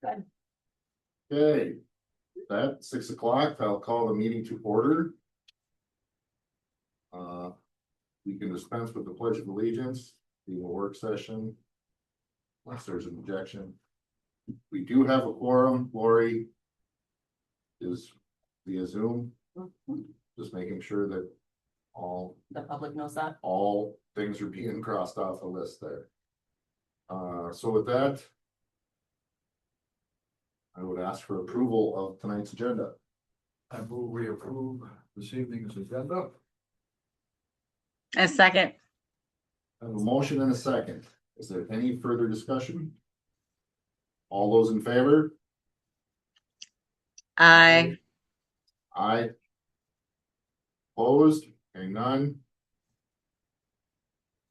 Good. Okay, at 6 o'clock, I'll call the meeting to order. We can dispense with the Pledge of Allegiance, do a work session. Unless there's an objection. We do have a quorum. Lori is via Zoom, just making sure that all The public knows that. all things are being crossed off the list there. So with that, I would ask for approval of tonight's agenda. I move we approve this evening's agenda. A second. I have a motion and a second. Is there any further discussion? All those in favor? Aye. Aye. Opposed? Hearing none.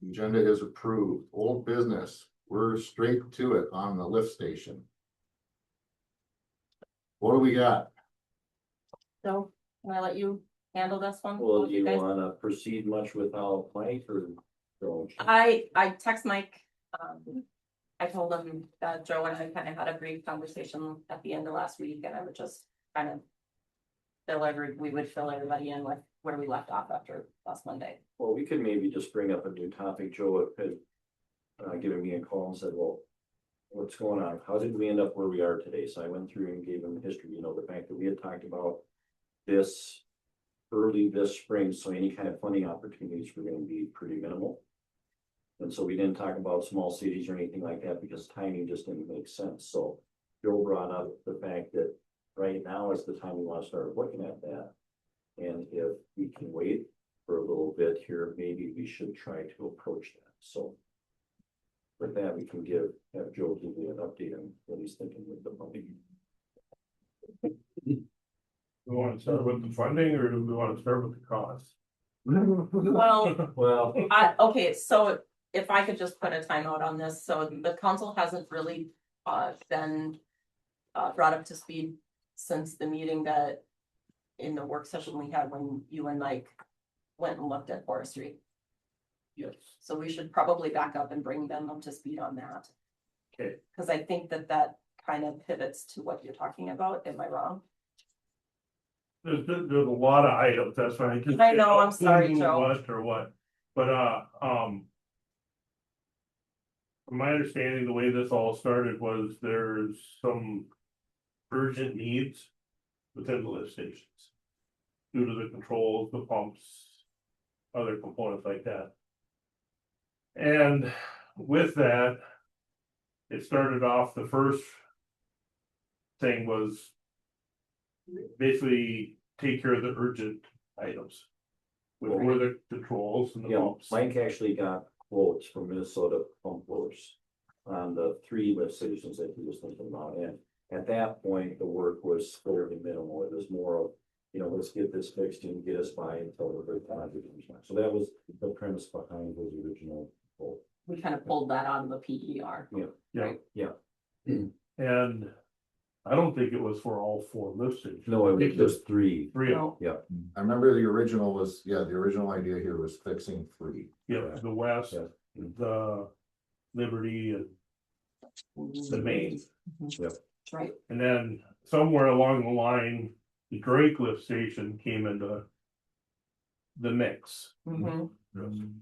The agenda is approved. Old business. We're straight to it on the lift station. What do we got? So, can I let you handle this one? Well, do you guys? wanna proceed much without Mike or? don't? I text Mike, I told him that Joe and I kind of had a brief conversation at the end of last week, and I would just kind of we would fill everybody in with where we left off after last Monday. Well, we could maybe just bring up a new topic. Joe had given me a call and said, well, what's going on? How did we end up where we are today? So I went through and gave him the history, the fact that we had talked about this early this spring, so any kind of funding opportunities were going to be pretty minimal. And so we didn't talk about small cities or anything like that because timing just didn't make sense. So Joe brought up the fact that right now is the time we want to start looking at that. And if we can wait for a little bit here, maybe we should try to approach that. So with that, we can have Joe give you an update on what he's thinking with the funding. We want to start with the funding or do we want to start with the cost? Well, Well, okay, so if I could just put a timeout on this, so the council hasn't really been brought up to speed since the meeting that in the work session we had when you and Mike went and looked at forestry. Yes. So we should probably back up and bring them up to speed on that. Okay. Because I think that kind of pivots to what you're talking about. Am I wrong? There's a lot of items, that's why I just. I know, I'm sorry, Joe. What or what, but from my understanding, the way this all started was there's some urgent needs within the lift stations. Due to the controls, the pumps, other components like that. And with that, it started off, the first thing was basically take care of the urgent items. Which were the controls and the pumps. Mike actually got quotes from Minnesota pump blowers on the 3 lift stations that he was thinking about. And at that point, the work was fairly minimal. It was more of, let's get this fixed and get us by until the very time. So that was the premise behind his original quote. We kind of pulled that out of the PER. Yeah. And I don't think it was for all 4 lift stations. No, it was just 3. 3 of them. Yeah. I remember the original was, the original idea here was fixing 3. Yeah, the West, Yeah. the Liberty and the Main. Yep. Right. And then somewhere along the line, the Drake lift station came into the mix. Mm-hmm.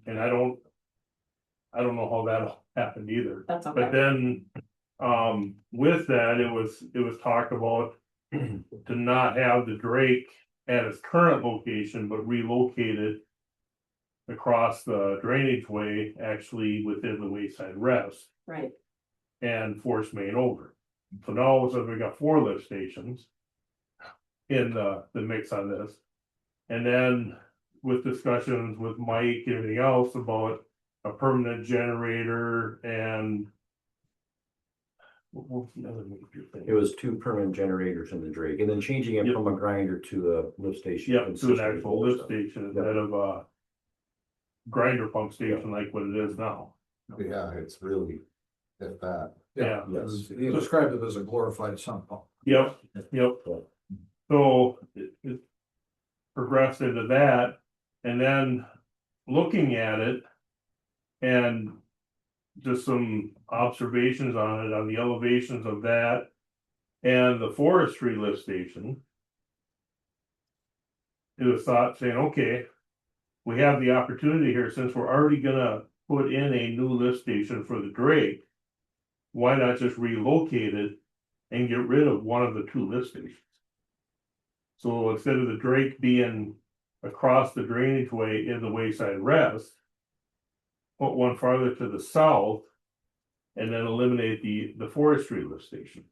And I don't know how that happened either. That's But okay. then, with that, it was talked about to not have the Drake at its current location, but relocate it across the drainage way, actually within the Wayside Rest Right. and force main over. So now all of a sudden we got 4 lift stations in the mix on this. And then with discussions with Mike and everything else about a permanent generator and what's the other major thing? It was 2 permanent generators in the Drake, and then changing it Yep. from a grinder to a lift station. Yeah, to an consistent actual with lift stuff. station instead of a grinder pump station like what it is now. Yeah, it's really, if that. Yeah. Yes. You described it as a glorified sump pump. Yep. So it progressed into that, and then looking at it and just some observations on it, on the elevations of that And the forestry lift station. It was thought saying, okay, we have the opportunity here, since we're already gonna put in a new lift station for the Drake. Why not just relocate it and get rid of one of the two lift stations? So instead of the Drake being across the drainage way in the Wayside Rest. Put one farther to the south. And then eliminate the forestry lift station.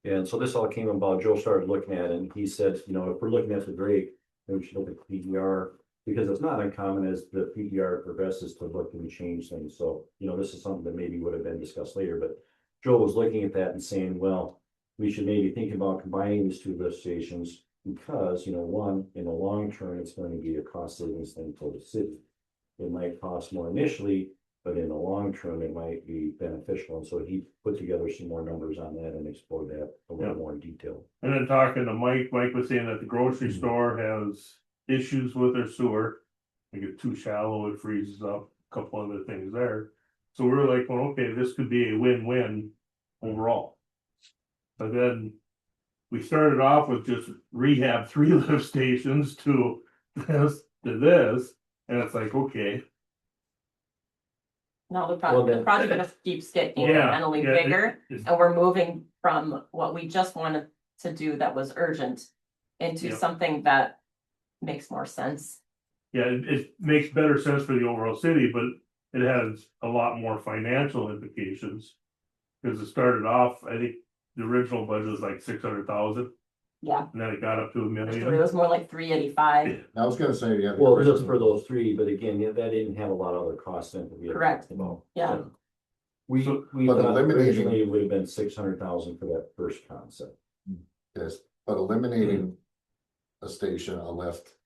And so this all came about, Joe started looking at it and he said, you know, if we're looking at the Drake, then we should look at the PDR. Because it's not uncommon as the PDR progresses to look and change things. So, you know, this is something that maybe would have been discussed later, but Joe was looking at that and saying, well, we should maybe think about combining these two lift stations. Because, you know, one, in the long term, it's going to be a cost savings thing for the city. It might cost more initially, but in the long term, it might be beneficial. And so he put together some more numbers on that and explored that a little more in detail. And then talking to Mike was saying that the grocery store has issues with their sewer. They get too shallow, it freezes up, a couple other things there. So we're like, well, okay, this could be a win-win overall. But then we started off with just rehab 3 lift stations to this, and it's like, okay. No, the Well, the then- project just keeps getting Yeah, incrementally yeah, bigger, it's- and we're moving from what we just wanted to do that was urgent. Into Yep. something that makes more sense. Yeah, it makes better sense for the overall city, but it has a lot more financial implications. Cause it started off, I think the original budget was like 600,000, Yeah, and then it got up to $1 it million. was more like 385. I was gonna say, yeah. Well, just for those 3, but again, yeah, that didn't have a lot of other costs in it. We had Correct. talked about. Yeah. So We So- But thought eliminating- originally it would have been 600,000 for that first concept. Yes, but eliminating a station, a lift.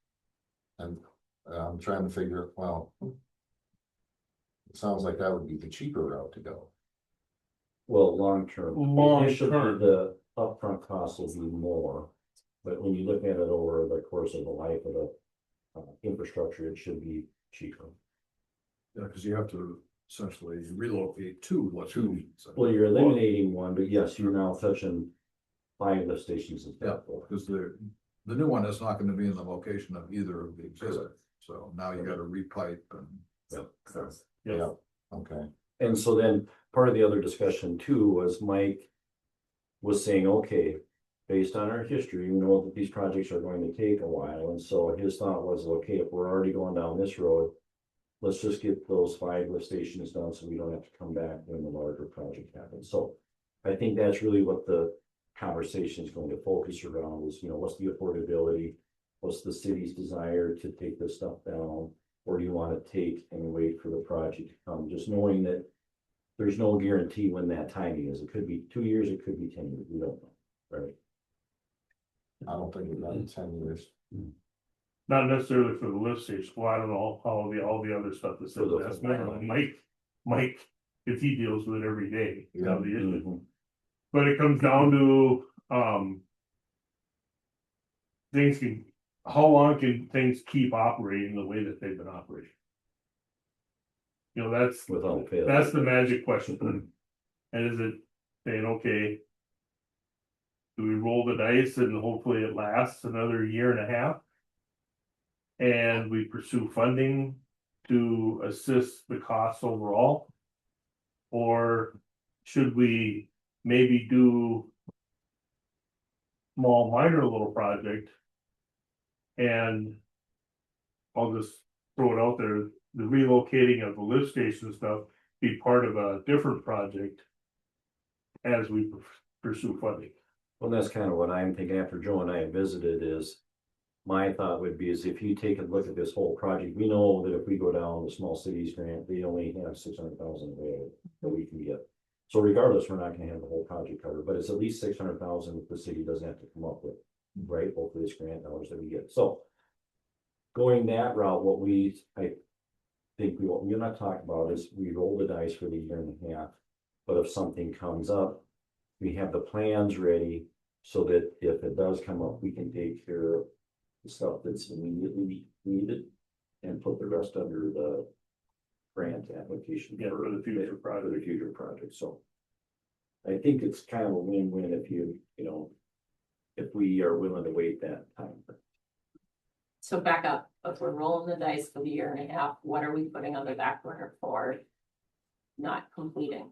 And I'm trying to figure, well. It sounds like that would be the cheaper route to go. Well, long term. Long Initially, term. the upfront cost will be more, but when you look at it over the course of the life of the infrastructure, it should be cheaper. Yeah, because you have to essentially relocate two, what two. Well, you're eliminating one, but yes, you're now touching 5 lift stations instead Yeah, of 4. because the new one is not gonna be in the location of either of the existing, so now you gotta repipe and. Yeah. Okay, And so then part of the other discussion too was Mike was saying, okay, based on our history, we know that these projects are going to take a while. And so his thought was, okay, if we're already going down this road, let's just get those 5 lift stations done so we don't have to come back when the larger project happens. So I think that's really what the conversation is going to focus around is, you know, what's the affordability? What's the city's desire to take this stuff down? Or do you want to take and wait for the project to come? Just knowing that there's no guarantee when that timing is. It could be 2 years, it could be 10 years. We don't know, right? I don't think we've done 10 years. Not necessarily for the lift station, well, I don't know how all the other stuff that's, For the- that's more like Mike, if he deals with it every day. Yeah. The issue. Mhm. But it comes down to, how long can things keep operating the way that they've been operating? You know, Without fail. that's the magic question. And is it saying, okay. Do we roll the dice and hopefully it lasts another year and a half? And we pursue funding to assist the costs overall? Or should we maybe do small minor little project? And I'll just throw it out there, the relocating of the lift station stuff be part of a different project as we pursue funding. Well, that's kind of what I'm thinking after Joe and I have visited is. My thought would be is if you take a look at this whole project, we know that if we go down the small cities grant, they only have 600,000 available that we can get. So regardless, we're not gonna have the whole project covered, but it's at least 600,000 that the city doesn't have to come up with, right? Both of these grant dollars that we get, so. Going that route, I think what we're not talking about is we roll the dice for the year and a half. But if something comes up, we have the plans ready so that if it does come up, we can take care of the stuff that's immediately needed and put the rest under the grant application. Yeah, for the future project. For the future project, so. I think it's kind of a win-win if you know, if we are willing to wait that time. So back up, if we're rolling the dice for the year and a half, what are we putting on the back burner for not completing?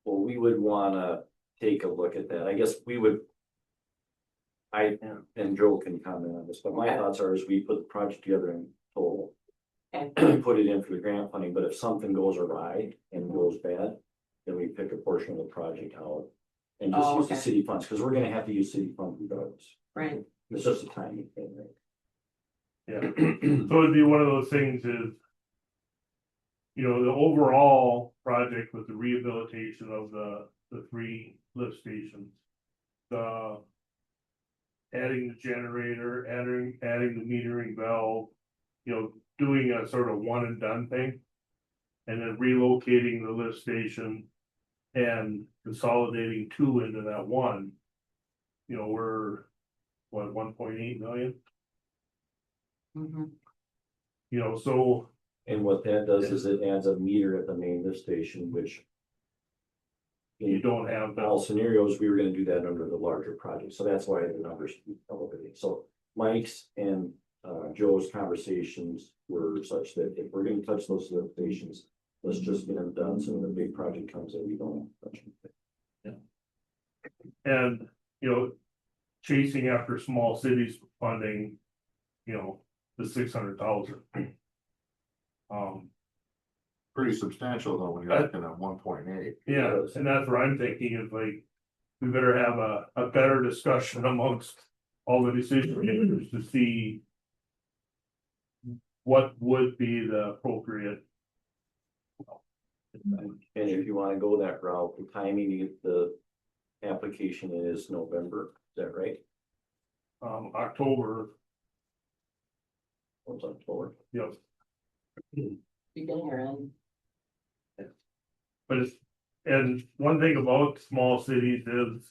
Well, we would wanna take a look at that. I guess we would. And Joel can comment on this, but my Okay. thoughts are is we put the project together in total. Okay. Put it in for the grant funding, but if something goes awry and goes bad, then we pick a portion of the project out. And just Oh, use the okay. city funds, because we're gonna have to use city funds regardless. Right, It's just a timing thing, right? Yeah, so it'd be one of those things is. You know, the overall project with the rehabilitation of the three lift stations. The. Adding the generator, adding the metering valve, you know, doing a sort of one and done thing. And then relocating the lift station and consolidating two into that one. You know, we're, what, 1.8 million, mhm, you know, so. And what that does is it adds a meter at the main lift station, which. You don't have In all that, scenarios, we were gonna do that under the larger project, so that's why the numbers elevated. So Mike's and Joe's conversations were such that if we're gonna touch those lift stations, let's just get them done, so when the big project comes in, we don't touch them. and, you know. Chasing after small cities funding, you know, the 600,000. Pretty substantial though, when you're looking at 1.8. Yeah, and that's what I'm thinking is like, we better have a better discussion amongst all the decision makers to see. What would be the appropriate. And if you wanna go that route, the timing to get the application is November, is that right? October, What's October? you know, beginning or end, but it's, and one thing about small cities is.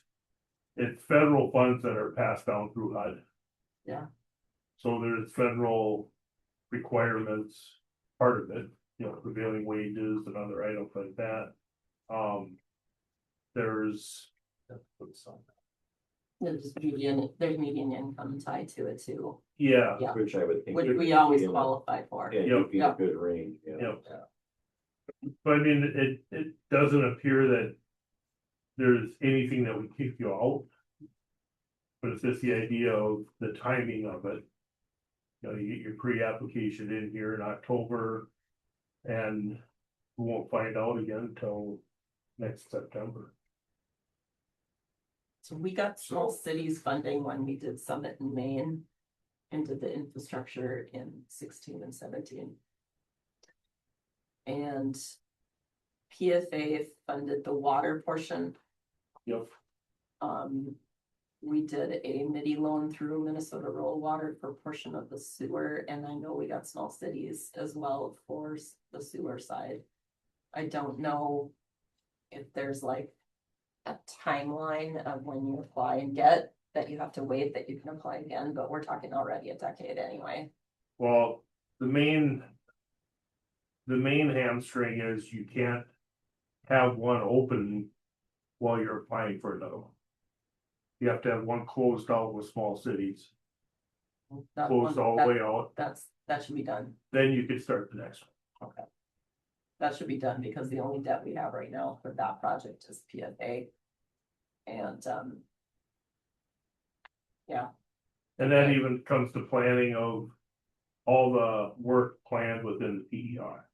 It's federal funds that are passed down through HUD. Yeah. So there's federal requirements, part of it, you know, prevailing wages and other items like that. There's. there's median income tied to it too, Yeah, Yeah. Which I would think. which would we always be in a- qualify for. Yeah, Yep. it'd be a good range, yeah. Yep. But I mean, it doesn't appear that. There's anything that would kick you out. But it's just the idea of the timing of it. You know, you get your pre-application in here in October. And we won't find out again until next September. So we got small cities funding when we did Summit in Maine. And did the infrastructure in 16 and 17. And PFA funded the water portion. Yep. We did a midi loan through Minnesota Rural Water for a portion of the sewer, and I know we got small cities as well for the sewer side. I don't know if there's like a timeline of when you apply and get, that you have to wait, that you can apply again, but we're talking already a decade anyway. Well, the main hamstring is you can't have one open while you're applying for another one. You have to have one closed out with small cities, That closed one- all the way out, that should be done. then you could start the next one. Okay. That should be done because the only debt we have right now for that project is PFA. And, yeah, And that Okay. even comes to planning of all the work planned within the PER.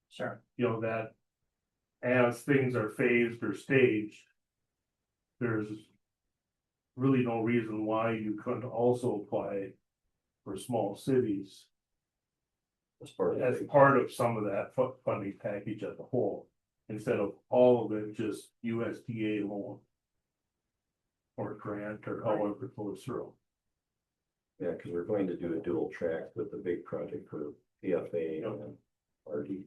sure. You know, that as things are phased or staged, there's really no reason why you couldn't also apply for small cities As part of as the- part of some of that funding package as a whole, instead of all of it just USDA loan or grant or however it goes through. Yeah, because we're going to do a dual track with the big project for PFA and RD.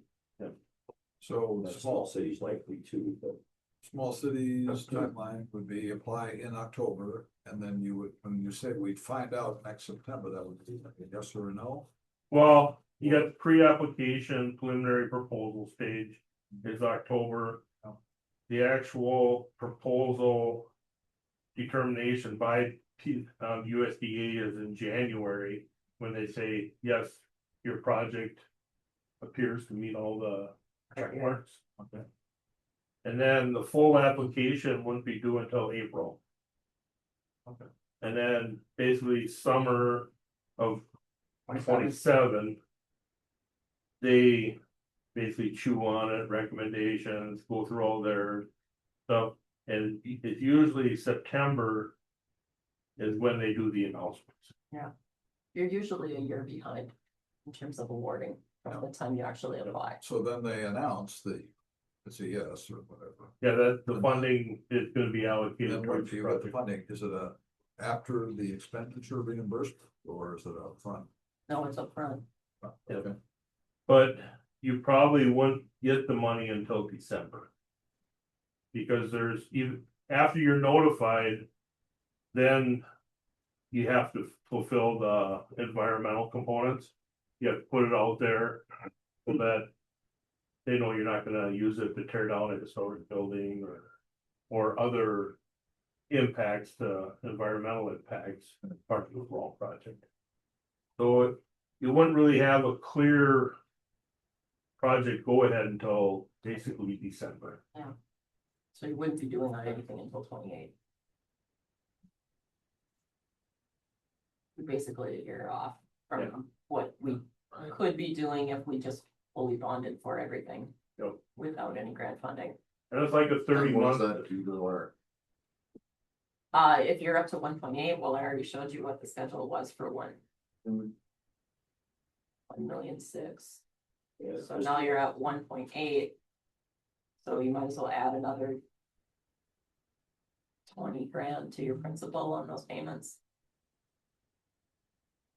So And small cities likely too, but small cities timeline would be apply in October, and then you would, when you said we'd find out next September, that would be a yes or a no? Well, you got the pre-application preliminary proposal stage is October. the actual proposal determination by USDA is in January, when they say, yes, your project appears to meet all the check marks. Okay. And then the full application wouldn't be due until April. Okay. And then basically summer of 27, they basically chew on it, recommendations, go through all their stuff, and it's usually September is when they do the announcements. You're usually a year behind in terms of awarding from the time you actually apply. So then they announce that it's a yes or whatever. Yeah, that the funding is gonna be allocated Then when towards do the you get the project. funding? Is it after the expenditure reimbursement or is it up front? No, it's upfront. Okay. But you probably won't get the money until December. Because there's even, after you're notified, then you have to fulfill the environmental components. You have to put it out there so that they know you're not gonna use it to tear down a historic building or other impacts to environmental impacts, part of the overall project. So you wouldn't really have a clear project go ahead until basically December. So you wouldn't be doing anything until 28. You're basically a year off from what we could be doing if we just fully bonded for everything. Yep. Without any grant funding. And it's like a 30 What month. does that do to our, If you're up to 1.8, well, I already showed you what the schedule was for 1,600,000. Yeah, So now you're at 1.8. So you might as well add another 20 grand to your principal on those payments.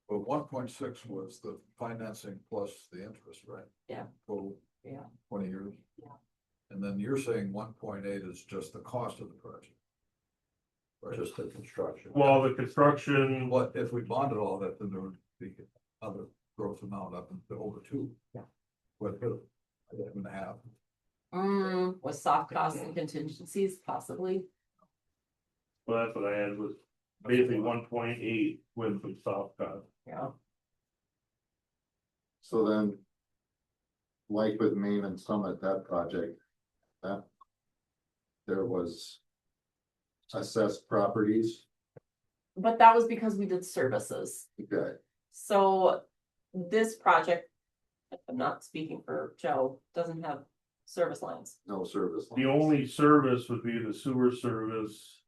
But 1.6 was the financing plus the interest, right? Yeah. Total. Yeah. 20 years. Yeah. And then you're saying 1.8 is just the cost of the project. Right. Just the construction. Well, the construction, What if we bonded all that, then there would be other gross amount up to over 2. Yeah. What, 1.5. With soft costs and contingencies, possibly. well, that's what I had was basically 1.8 with some soft cost. Yeah. so then. Like with Main and Summit, that project, that. There was. Assessed properties, But that was because we did services. okay, So this project, if I'm not speaking for Joe, doesn't have service lines. no service. The lines. only service would be the sewer service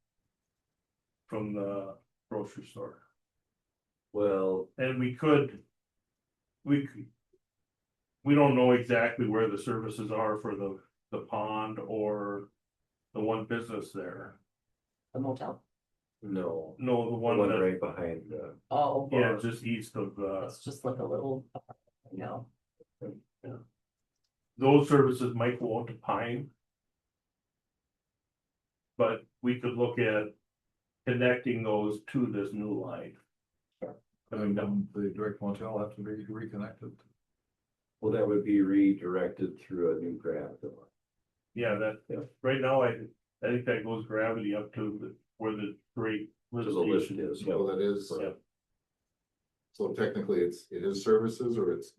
from the grocery store. Well, And we don't know exactly where the services are for the pond or the one business there. The motel. no, No, the the one one that, right behind, Oh. yeah, just east of It's just like a little, those services might go out to Pine. But we could look at connecting those to this new line. Coming down. The direct motel have to be reconnected. well, that would be redirected through a new grant. Yeah, that, Yeah. right now, I think that goes gravity up to where the great To lift the list station is, So that is. Yeah. So technically, it is services or it's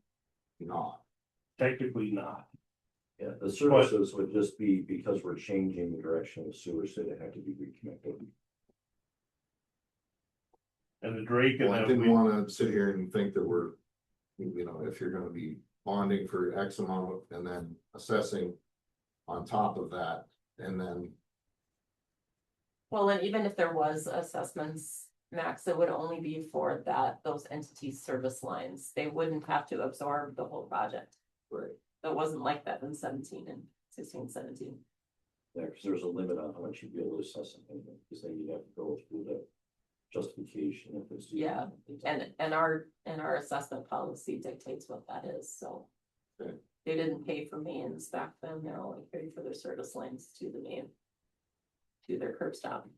not, Technically not. yeah, the services would just be because we're changing the direction of the sewer, so they have to be reconnected. And the Drake and well, I that, didn't wanna sit here and think that we're. You know, if you're gonna be bonding for X amount and then assessing on top of that, and then. well, and even if there was assessments, Max, it would only be for those entities' service lines. They wouldn't have to absorb the whole project. Right. It wasn't like that in 17 and 16, 17. Yeah, because there's a limit on how much you'd be able to assess something, because then you'd have to go through the justification if it's. Yeah, And our assessment policy dictates what that is, so. Okay. They didn't pay for mains back then, they're only paid for their service lines to the main. To their curb stop.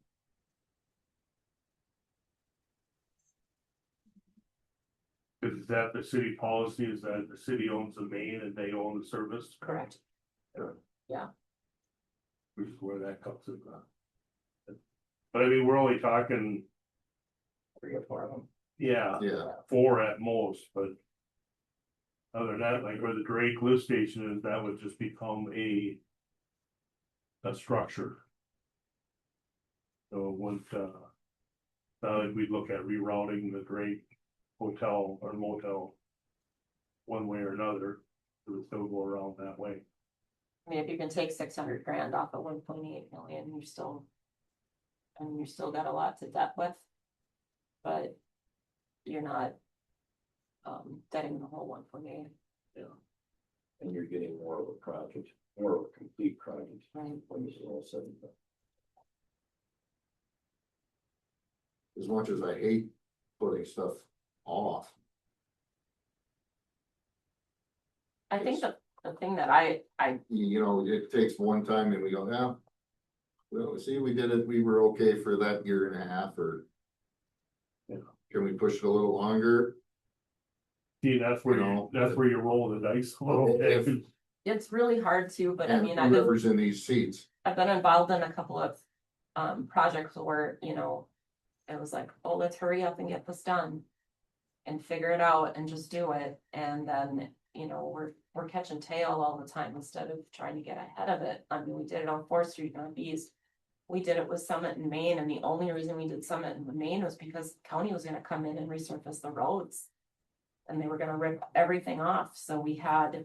is that the city policy, is that the city owns the main and they own the service? Correct. Which is where that comes in. But I mean, we're only talking, 3 or 4 of them. yeah, Yeah, 4 at most, but. Other than that, like where the Drake lift station is, that would just become a structure. So it wouldn't, not like we'd look at rerouting the Drake hotel or motel. One way or another, it would still go around that way. I mean, if you can take 600 grand off of 1.8 million, you're still. I mean, you still got a lot to debt with. But. You're not. Deading the whole 1.8, Yeah. And you're getting more of a project, more of a complete project right? when this is all said and done. as much as I hate putting stuff off. I think the thing that I You know, it takes one time and we go, yeah. Well, see, we did it, we were okay for that year and a half, or. Yeah. Can we push it a little longer? See, that's where You you, know, that's where you roll the dice a little if- bit. it's really hard to, but I And mean, I've been. whoever's in these seats, I've been involved in a couple of projects where, you know, it was like, oh, let's hurry up and get this done. And figure it out and just do it. And then, you know, we're catching tail all the time instead of trying to get ahead of it. I mean, we did it on 4th Street Northeast. We did it with Summit in Maine, and the only reason we did Summit in Maine was because the county was gonna come in and resurface the roads. And they were gonna rip everything off, so we had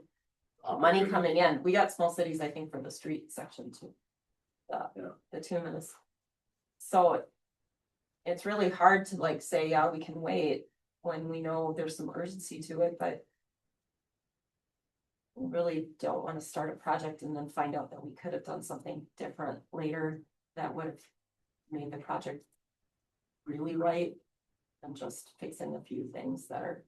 money coming in. We got Small Cities, I think, for the street section too. The 2 minutes. So. It's really hard to like say, yeah, we can wait when we know there's some urgency to it, but. We really don't wanna start a project and then find out that we could have done something different later that would have made the project. Really right, than just fixing a few things that are.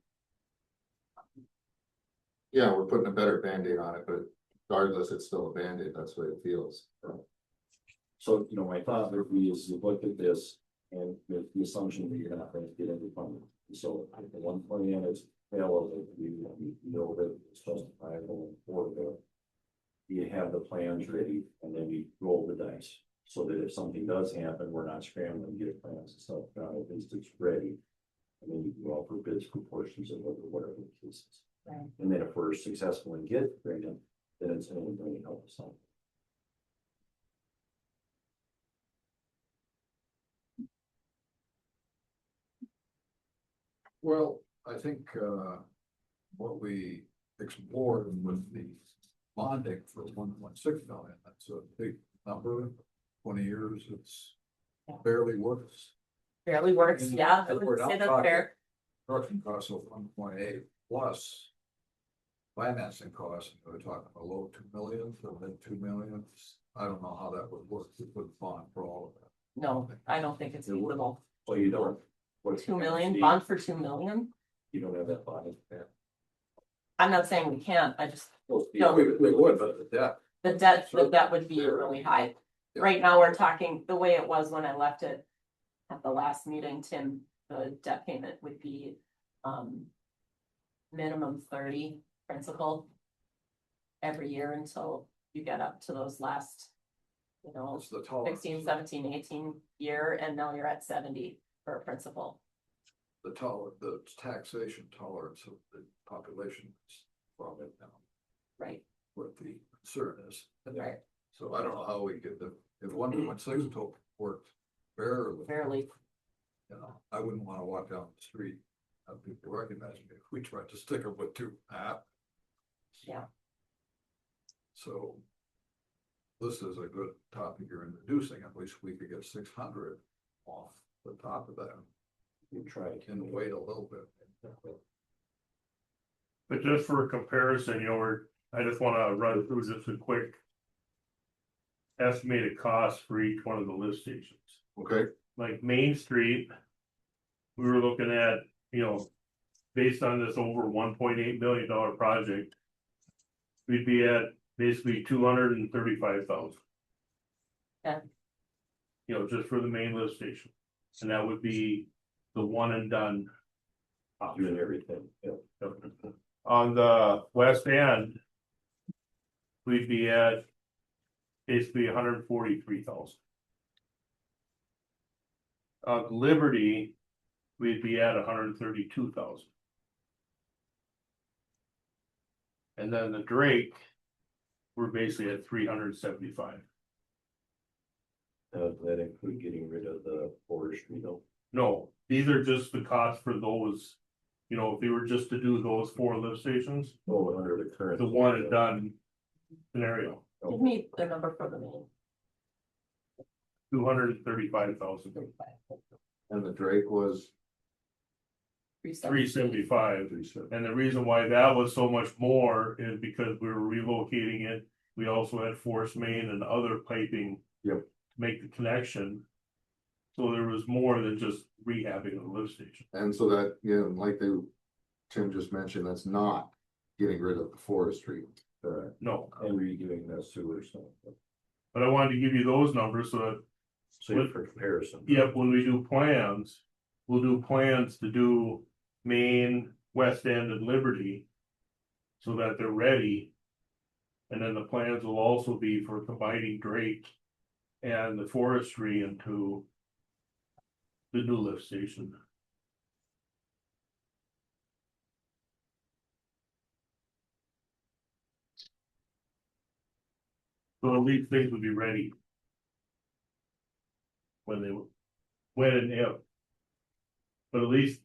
yeah, we're putting a better Band-Aid on it, but regardless, it's still a Band-Aid, that's the way it feels. So, you know, my thought would be is you look at this and with the assumption that you're not going to get any funding. So the one plan is fail, you know that it's justifiable for the. You have the plans ready and then you roll the dice so that if something does happen, we're not scrambling to get plans and stuff, at least it's ready. And then you can go out for bids for portions of whatever the case is. Right. And then if we're successful in getting pregnant, then it's only going to help us out. Well, I think, what we explored with the bonding for 1.6 million, that's a big number. 20 years, it's barely works. Barely works, And- yeah, I and we're would not say that's talking- fair. Construction costs of 1.8 plus financing costs, we're talking a low 2 million, so then 2 million. I don't know how that would work with bond for all of that. No, I don't think it's feasible. Well, you don't. 2 million, bond for 2 million? You don't have that body. I'm not saying we can't, I just, Yeah, we would, but the debt. the debt would be really high. Yeah. Right now, we're talking, the way it was when I left it at the last meeting, Tim, the debt payment would be, minimum 30 principal every year until you get up to those last, you know, It's the tolerance. 16, 17, 18 year, and now you're at 70 for a principal. The taxation tolerance of the population is probably down Right, what the concern is. Right. So I don't know how we could, if 1.6 total worked barely, barely, you know, I wouldn't wanna walk down the street. Have people recognize me if we tried to stick it with 2.5. yeah. So. This is a good topic you're introducing, at least we could get 600 off the top of that You try to. and wait a little bit. But just for comparison, you know, I just wanna run through just a quick. Estimated cost for each one of the lift stations, Okay, like Main Street. We were looking at, you know, based on this over $1.8 million project. We'd be at basically 235,000. Okay. You know, just for the main lift station, and that would be the one and done. Doing everything, yeah. On the west end. We'd be at basically 143,000. Liberty, we'd be at 132,000. And then the Drake, we're basically at 375. Does that include getting rid of the forestry though? No, these are just the costs for those, you know, if they were just to do those 4 lift stations, Oh, under the current. the one and done scenario, Give me the number for the main. 235,000, And the Drake was 375. And the reason why that was so much more is because we were relocating it. We also had force main and other piping. Yep. To make the connection. So there was more than just rehabbing the lift station. And so that, yeah, like Tim just mentioned, that's not getting rid of the forestry. No, And redoing the sewer stuff. but I wanted to give you those numbers so that, So for comparison. yep, when we do plans, we'll do plans to do Main, West End and Liberty. So that they're ready. And then the plans will also be for combining Drake and the forestry into the new lift station. So at least things would be ready. When and if. But at least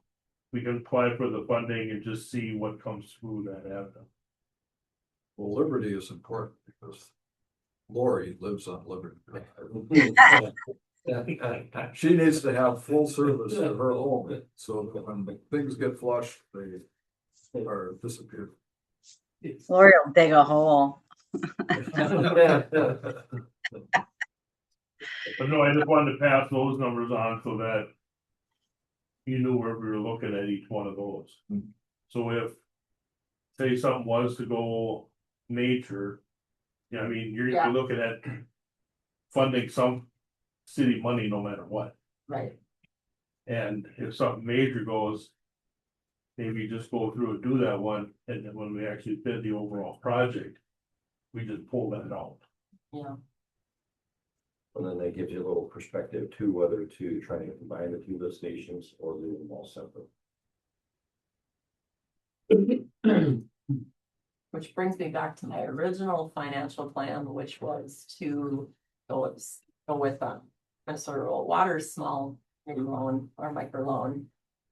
we can apply for the funding and just see what comes through that avenue. Well, Liberty is important because Lori lives on Liberty. She needs to have full service at her home, so that when things get flushed, they are disappear. Lori will dig a hole. But no, I just wanted to pass those numbers on so that. You knew where we were looking at each one of those. Hmm. So if. Say something was to go major. Yeah, I mean, you're Yeah. looking at. Funding some city money no matter what. Right, And if something major goes. Maybe just go through and do that one, and then when we actually bid the overall project. We just pull that out. yeah, And then that gives you a little perspective too, whether to try to combine the 2 lift stations or leave them all separate. which brings me back to my original financial plan, which was to go with Minnesota Rural Water's small mini loan or micro loan.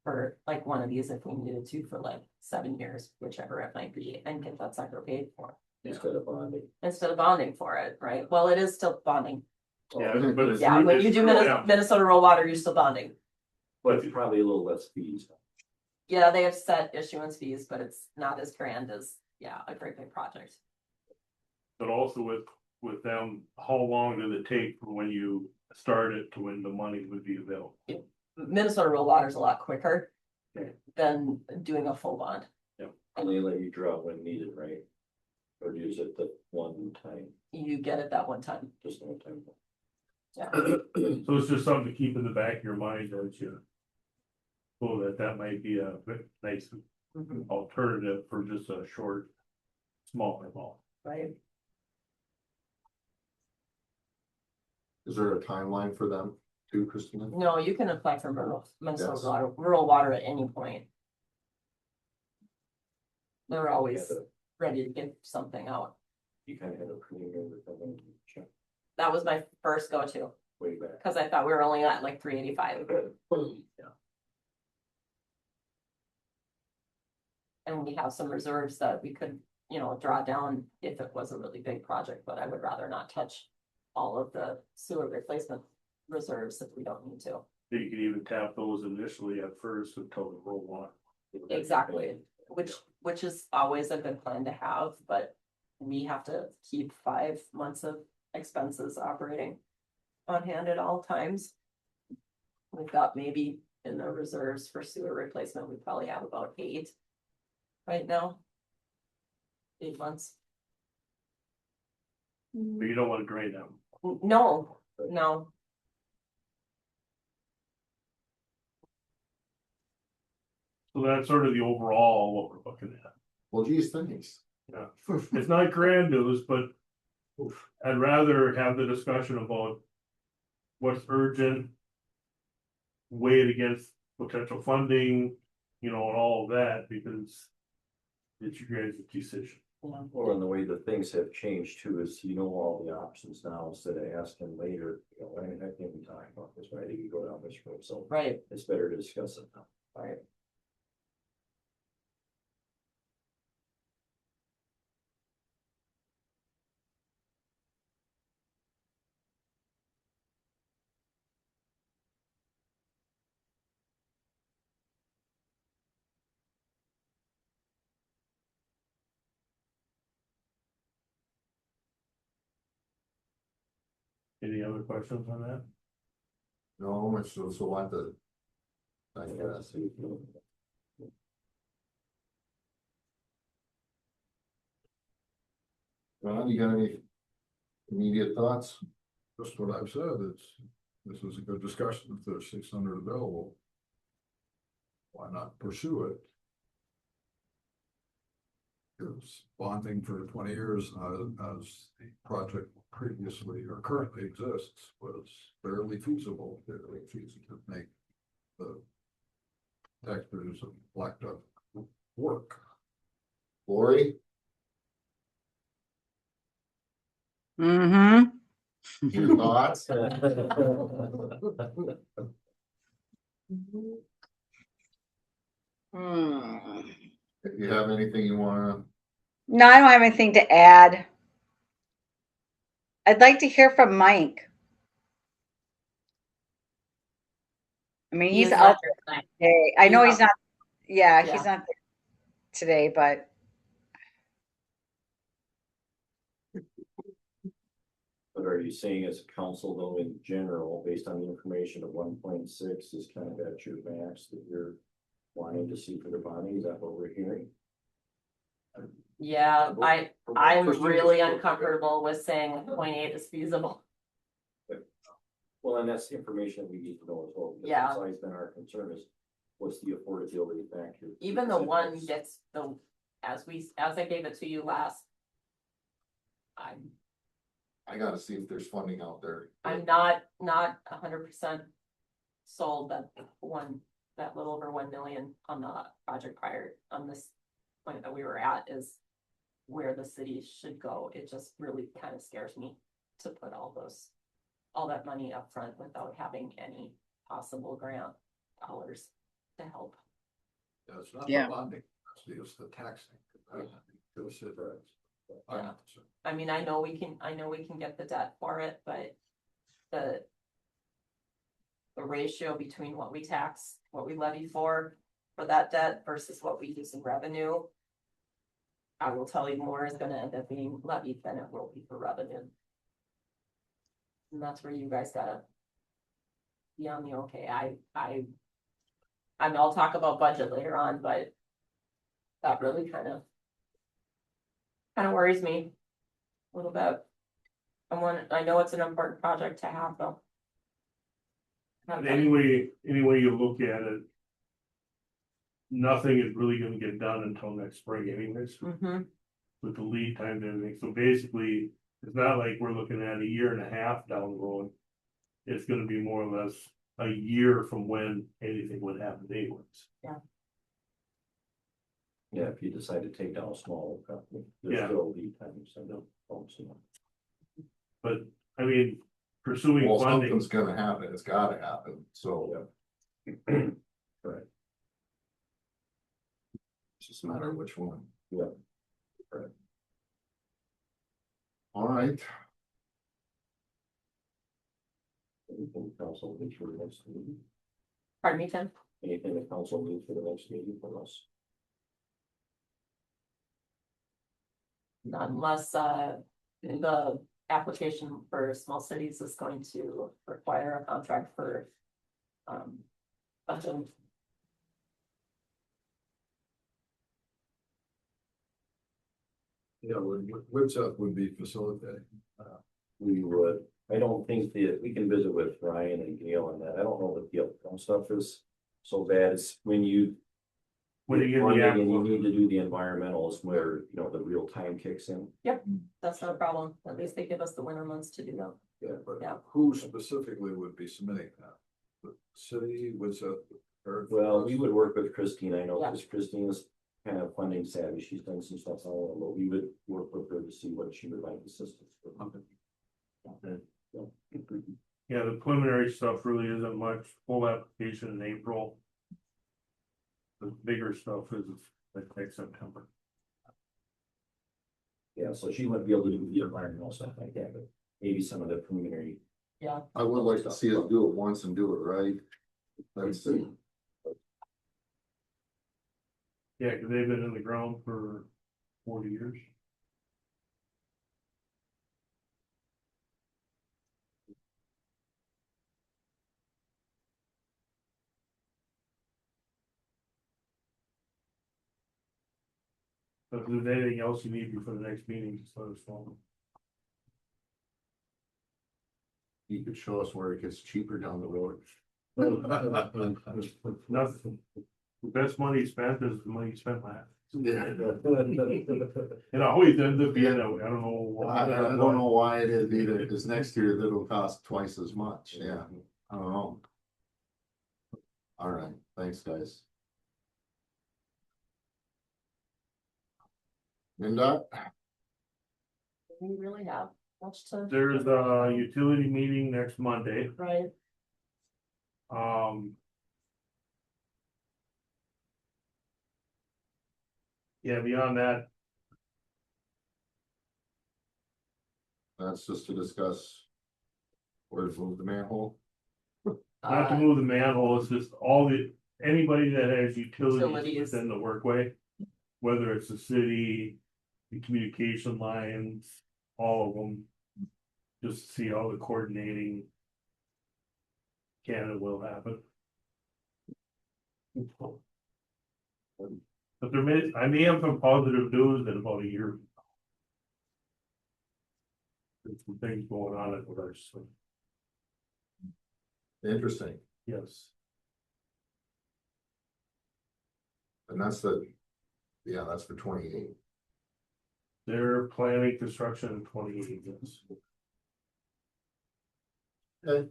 For like one of these if we needed to for like 7 years, whichever it might be, and get that sucker paid for. Instead of bonding. Instead of bonding for it, right? Well, it is still bonding. Yeah, but it's. Yeah, when you it's do through them. Minnesota Rural Water, you're still bonding. But it's probably a little less fees. Yeah, they have set issuance fees, but it's not as grand as, yeah, a great big project. But also with them, how long did it take from when you start it to when the money would be available? Minnesota Rural Water is a lot quicker Okay. than doing a full bond. And they let you draw when needed, right? Or use it the one time, You get it that one time. just one time. Yeah, So it's just something to keep in the back of your mind, don't you? So that might be a nice Mhm. alternative for just a short, small amount. Right. Is there a timeline for them too, Christina? No, you can apply for Minnesota Yes. Rural Water at any point. They're Yeah, always ready to get something out. You kind of had a premium with them, check That was my first go-to, way back. because I thought we were only at like 385. Yeah. And we have some reserves that we could, draw down if it was a really big project, but I would rather not touch all of the sewer replacement reserves if we don't need to. You could even tap those initially at first until the roll on. Exactly, which is always a good plan to have, but we have to keep 5 months of expenses operating on hand at all times. We've got maybe in the reserves for sewer replacement, we probably have about 8 right now. 8 months. But you don't want to drain them. No. So that's sort of the overall what we're looking at. Well, geez, thanks. It's not grand news, but I'd rather have the discussion about what's urgent. Weigh it against potential funding, you know, and all of that, because it's your guys' decision. Well, and the way that things have changed too is you know all the options now instead of asking later, you know, I can't be talking about this, right? You go down this road, so Right, it's better to discuss it now. right. Any other questions on that? No, it's just a lot to. I guess. Ron, you got any immediate thoughts? Just what I've said, this is a good discussion. If there's 600 available, why not pursue it? Because bonding for 20 years, as the project previously or currently exists, was barely feasible to make the taxpayers of Blackduck work. Lori, Mm-hmm. your thoughts? Hmm. If you have anything you wanna, No, I don't have anything to add. I'd like to hear from Mike. I mean, he's He is out not here tonight. there today. I know He's he's not, yeah, Yeah. he's not there today, but But are you saying as a council though, in general, based on the information of 1.6 is kind of at your max that you're wanting to see for the bonding? Is that what we're hearing? Yeah, I'm First, really uncomfortable with saying 0.8 is feasible. Well, and that's the information we need to know as well. Because Yeah. It's always been our concern is what's the affordability factor? Even the one gets as I gave it to you last. I gotta see if there's funding out there. I'm not 100% sold that that little over 1 million on the project prior on this point that we were at is where the city should go. It just really kind of scares me to put all that money up front without having any possible grant dollars to help. It's not Yeah. the bonding, it's the taxing. Yeah. I mean, I know we can get the debt for it, but the ratio between what we tax, what we levy for that debt versus what we use in revenue. I will tell you more is gonna end up being levied than it will be for revenue. And that's where you guys gotta be on the okay. I'll talk about budget later on, but that really kind of worries me a little bit. I know it's an important project to have though. And anyway you look at it. Nothing is really gonna get done until next spring anyways, Mm-hmm. with the lead time and everything. So basically, it's not like we're looking at a year and a half down the road. It's gonna be more or less a year from when anything would happen anyways. Yeah, if you decide to take down a small company, there's Yeah. still lead time, so no. But I mean, pursuing Well, funding, something's gonna happen, it's gotta happen, so. Right. It's just a matter of which one. Yeah. All right, Anything the council needs for the next meeting? Pardon me, Tim? Anything the council needs for the next meeting from us? Not unless the application for small cities is going to require a contract for budget. Yeah, WIPSEF would be facilitating. We would, I don't think that, we can visit with Ryan and Gail on that. I don't know that the outcome stuff is so bad. It's when you when you get Funding the and you app, need to do the environmentals where, you know, the real time kicks in. That's not a problem. At least they give us the winter months to do that. Yeah, but Yeah. who specifically would be submitting that? The city was a. Well, we would work with Christine, I know, Yeah. because Christine's kind of funding savvy, she's done some stuff on it, but we would work with her to see what she would like assistance for. yeah, the preliminary stuff really isn't much, full application in April. The bigger stuff is like next September. Yeah, so she wouldn't be able to do the environmental stuff like that, but maybe some of the preliminary. Yeah, I would like to see us do it once and do it right. That's it. Yeah, because they've been in the ground for 40 years. But if there's anything else you need before the next meeting, just let us know. You could show us where it gets cheaper down the road. Nothing. The best money spent is the money spent last. Yeah. It always ends up being that way. I don't know. I don't know why it is either, because next year it'll cost twice as much, yeah, I don't know. All right, thanks, guys. Linda, we really have much to. There's a utility meeting next Monday. Right, Yeah, beyond that, that's just to discuss where to move the manhole. not to move the manhole, it's just anybody that has utilities Utilities. within the workway. Whether it's the city, the communication lines, all of them. Just to see how the coordinating can and will happen. But I may have some positive news in about a year. There's some things going on at work, so Interesting, yes. and that's that's for 28. They're planning construction in 28, yes. Okay.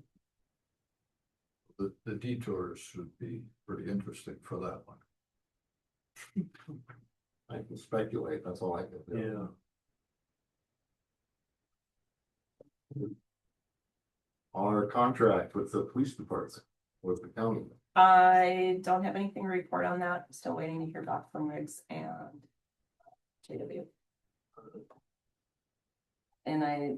The detours should be pretty interesting for that one. I can speculate, that's all I can do. Yeah. Our contract with the police department, with the county. I don't have anything to report on that. I'm still waiting to hear back from Riggs and JW. And I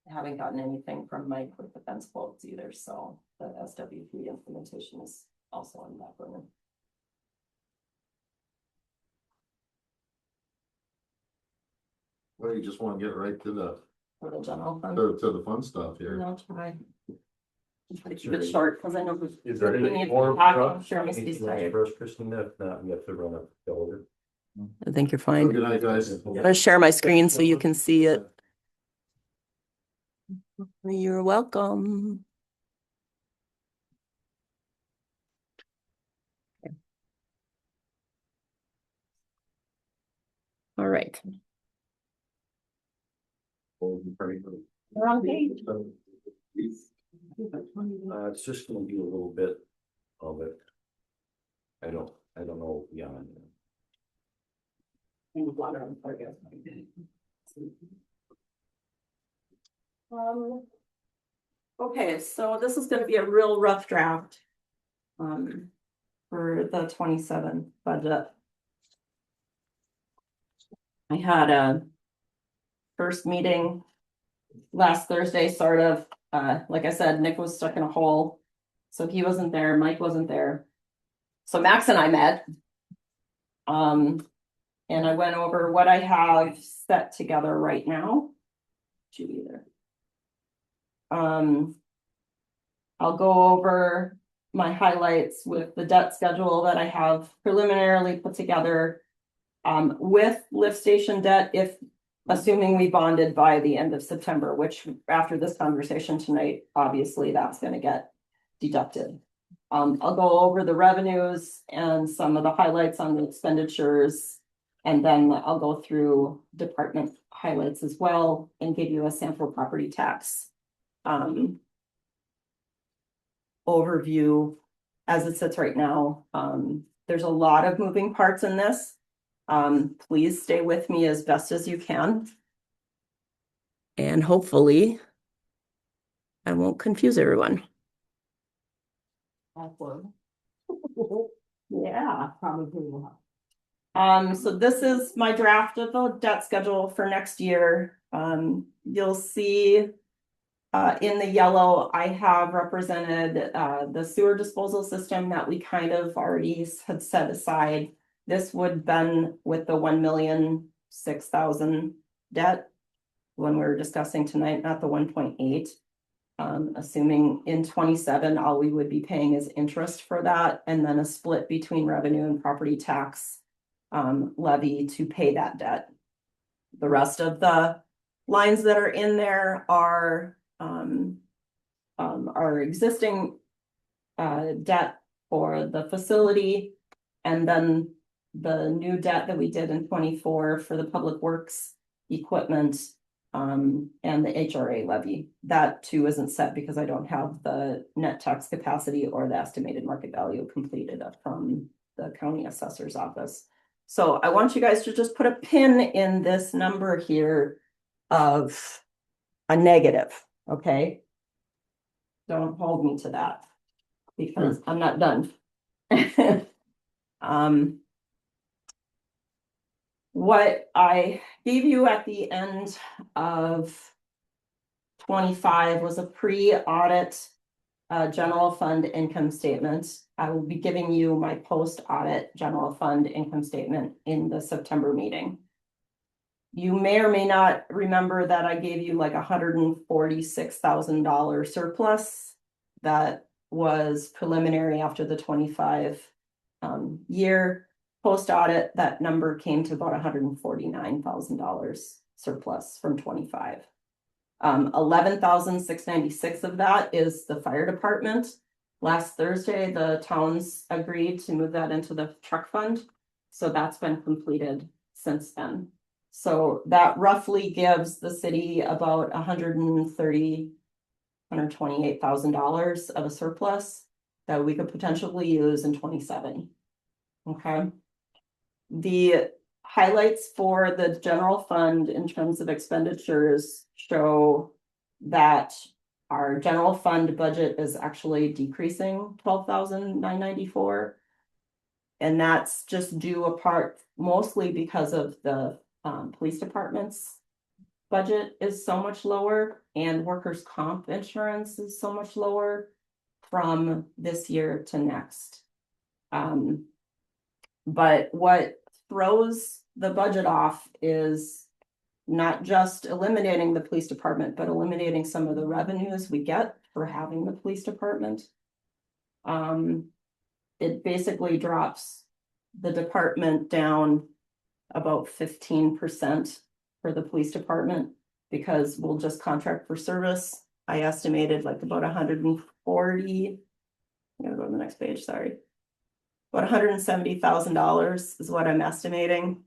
haven't gotten anything from Mike with the fence quotes either, so the SWP implementation is also on that burner. Well, you just want to get right to the, For the general fund. to the fun stuff here. No, try. Try to keep it short, because I know. Is there we anything need to more? talk, I'm sure Misty's Anything else tired. for us, Christina? If not, we have to run up the order. I think you're Have a fine. Good night, guys. I'm gonna share my screen so you can see it. You're welcome. All right. We're on page. It's just gonna be a little bit of it. I don't know beyond. Okay, so this is gonna be a real rough draft. For the 27 budget. I had a first meeting last Thursday, sort of, like I said, Nick was stuck in a hole. So he wasn't there, Mike wasn't there. So Max and I met. And I went over what I have set together right now. Should be there. I'll go over my highlights with the debt schedule that I have preliminarily put together. With lift station debt, if assuming we bonded by the end of September, which after this conversation tonight, obviously that's gonna get deducted. I'll go over the revenues and some of the highlights on the expenditures. And then I'll go through department highlights as well and give you a sample property tax overview as it sits right now. There's a lot of moving parts in this. Please stay with me as best as you can. And hopefully I won't confuse everyone. Yeah, probably will. So this is my draft of the debt schedule for next year. You'll see in the yellow, I have represented the sewer disposal system that we kind of already had set aside. This would been with the 1,006,000 debt when we were discussing tonight, not the 1.8. Assuming in 27, all we would be paying is interest for that, and then a split between revenue and property tax levy to pay that debt. The rest of the lines that are in there are our existing debt for the facility, and then the new debt that we did in 24 for the public works equipment and the HRA levy. That too isn't set because I don't have the net tax capacity or the estimated market value completed from the county assessor's office. So I want you guys to just put a pin in this number here of a negative, okay? Don't hold me to that because I'm not done. What I gave you at the end of 25 was a pre-audit general fund income statement. I will be giving you my post-audit general fund income statement in the September meeting. You may or may not remember that I gave you like $146,000 surplus that was preliminary after the 25 year. Post-audit, that number came to about $149,000 surplus from 25. 11,696 of that is the fire department. Last Thursday, the towns agreed to move that into the truck fund. So that's been completed since then. So that roughly gives the city about $128,000 of a surplus that we could potentially use in 27. Okay. The highlights for the general fund in terms of expenditures show that our general fund budget is actually decreasing 12,994. And that's just due apart mostly because of the police department's budget is so much lower and workers' comp insurance is so much lower from this year to next. But what throws the budget off is not just eliminating the police department, but eliminating some of the revenues we get for having the police department. It basically drops the department down about 15% for the police department because we'll just contract for service. I estimated like about 140. I'm gonna go to the next page, sorry. About $170,000 is what I'm estimating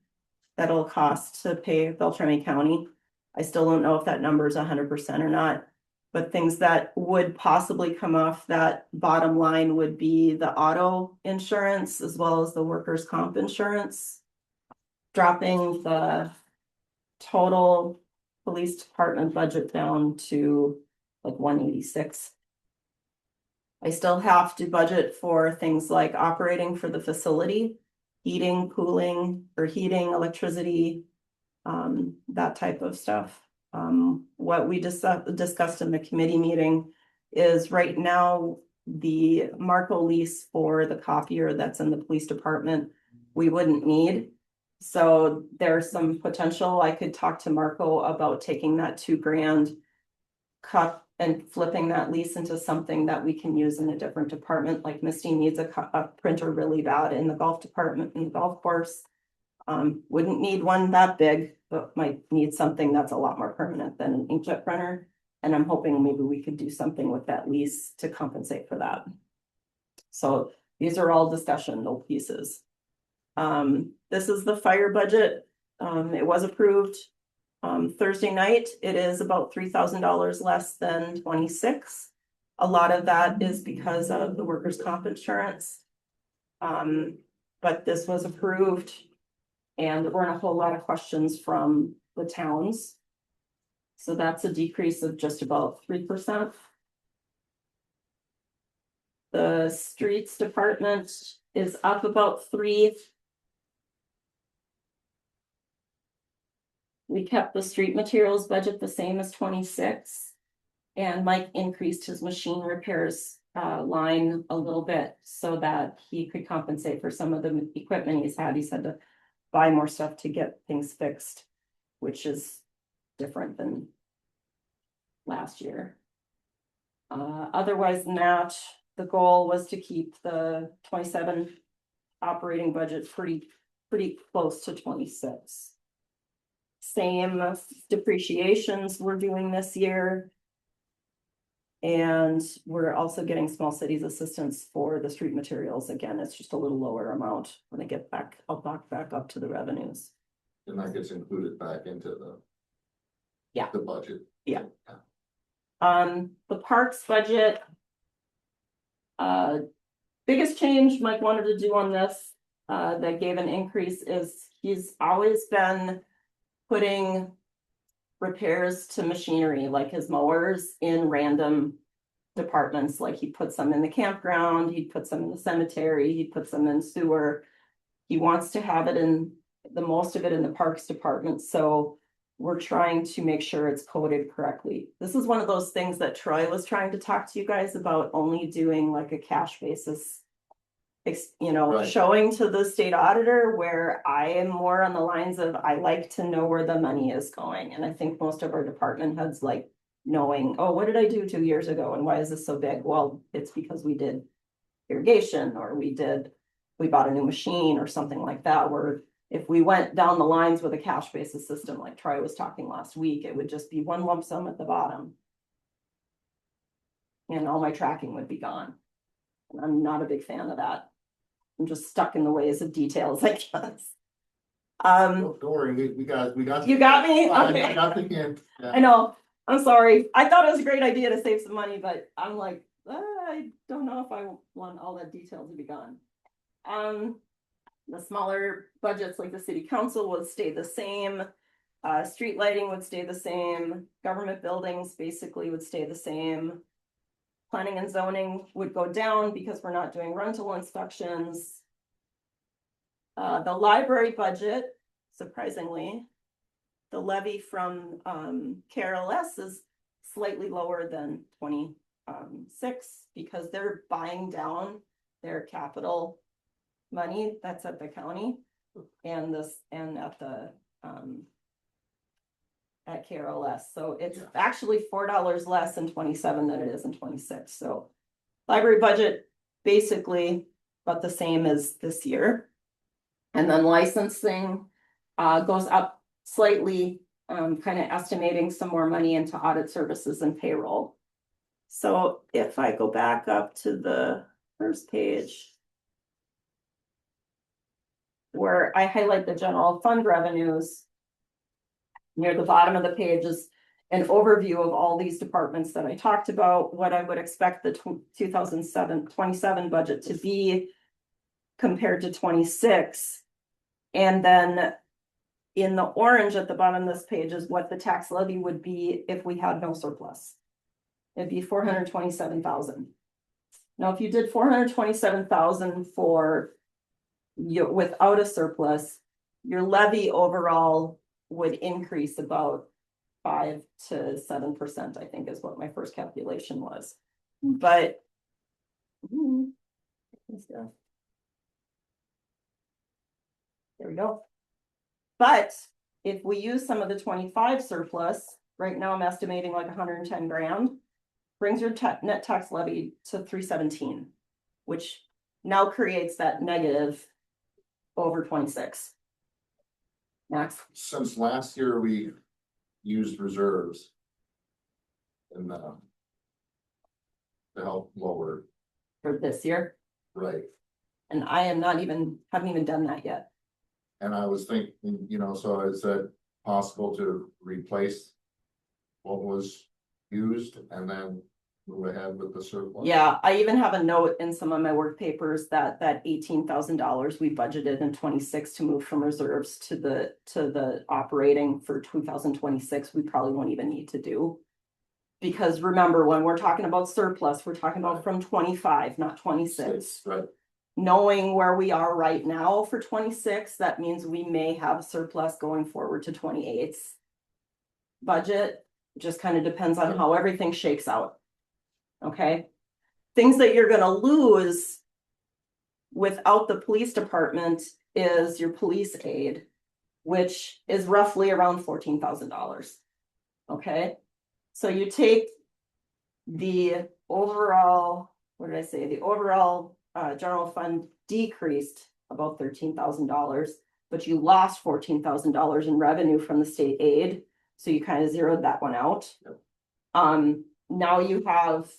that'll cost to pay Beltrami County. I still don't know if that number is 100% or not, but things that would possibly come off that bottom line would be the auto insurance as well as the workers' comp insurance, dropping the total police department budget down to like 186. I still have to budget for things like operating for the facility, heating, cooling, or heating, electricity, that type of stuff. What we discussed in the committee meeting is right now the Marco lease for the copier that's in the police department, we wouldn't need. So there's some potential. I could talk to Marco about taking that $2,000 cut and flipping that lease into something that we can use in a different department. Like Misty needs a printer really bad in the golf department in the golf course. Wouldn't need one that big, but might need something that's a lot more permanent than an inkjet printer. And I'm hoping maybe we could do something with that lease to compensate for that. So these are all discussion, no pieces. This is the fire budget. It was approved Thursday night. It is about $3,000 less than 26. A lot of that is because of the workers' comp insurance. But this was approved. And there weren't a whole lot of questions from the towns. So that's a decrease of just about 3%. The streets department is up about 3. We kept the street materials budget the same as 26. And Mike increased his machine repairs line a little bit so that he could compensate for some of the equipment he's had. He's had to buy more stuff to get things fixed, which is different than last year. Otherwise than that, the goal was to keep the 27 operating budget pretty close to 26. Same depreciations we're doing this year. And we're also getting small cities assistance for the street materials. Again, it's just a little lower amount when I get back, I'll back up to the revenues. And that gets included back into the. Yeah. The budget. Yeah. The parks budget. Biggest change Mike wanted to do on this, that gave an increase is he's always been putting repairs to machinery like his mowers in random departments. Like he puts them in the campground, he puts them in the cemetery, he puts them in sewer. He wants to have it in the most of it in the parks department. So we're trying to make sure it's coded correctly. This is one of those things that Troy was trying to talk to you guys about, only doing like a cash basis. Right. Showing to the state auditor, where I am more on the lines of, I like to know where the money is going. And I think most of our department heads like knowing, oh, what did I do 2 years ago? And why is this so big? Well, it's because we did irrigation, or we bought a new machine or something like that, where if we went down the lines with a cash basis system, like Troy was talking last week, it would just be one lump sum at the bottom. And all my tracking would be gone. And I'm not a big fan of that. I'm just stuck in the ways of details, I guess. Don't worry, we got. You got me? Okay. I got the hint. Yeah. I know, I'm sorry. I thought it was a great idea to save some money, but I'm like, I don't know if I want all that detail to be gone. The smaller budgets like the city council would stay the same. Street lighting would stay the same. Government buildings basically would stay the same. Planning and zoning would go down because we're not doing rental inspections. The library budget, surprisingly, the levy from KRLS is slightly lower than 26 because they're buying down their capital money that's at the county and at the at KRLS. So it's actually $4 less in 27 than it is in 26. So library budget basically about the same as this year. And then licensing goes up slightly, kind of estimating some more money into audit services and payroll. So if I go back up to the first page, where I highlight the general fund revenues, near the bottom of the page is an overview of all these departments that I talked about, what I would expect the 2027 budget to be compared to 26. And then in the orange at the bottom of this page is what the tax levy would be if we had no surplus. It'd be 427,000. Now, if you did 427,000 for you without a surplus, your levy overall would increase about 5 to 7%, I think is what my first calculation was. But there we go. But if we use some of the 25 surplus, right now I'm estimating like 110 grand, brings your net tax levy to 317, which now creates that negative over 26. Max. Since last year, we used reserves. And to help lower For this year. Right, And I am not even, haven't even done that yet. and I was thinking, you know, so is that possible to replace what was used and then move ahead with the surplus? Yeah, I even have a note in some of my work papers that $18,000 we budgeted in 26 to move from reserves to the operating for 2026, we probably won't even need to do. Because remember, when we're talking about surplus, we're talking about from 25, not 26. Right, Knowing where we are right now for 26, that means we may have surplus going forward to 28's budget. Just kind of depends on how everything shakes out. Okay, things that you're gonna lose without the police department is your police aid, which is roughly around $14,000. Okay, so you take the overall, what did I say? The overall general fund decreased about $13,000, but you lost $14,000 in revenue from the state aid. So you kind of zeroed that one out. Yep. Now you have,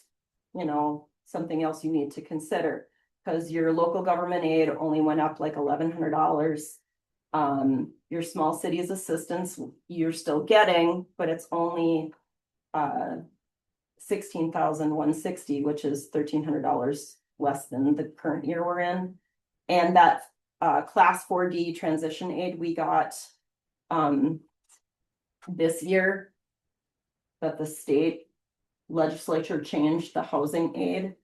you know, something else you need to consider, because your local government aid only went up like $1,100. Your small cities assistance you're still getting, but it's only 16,160, which is $1,300 less than the current year we're in. And that class 4D transition aid we got this year, that the state legislature changed the housing aid,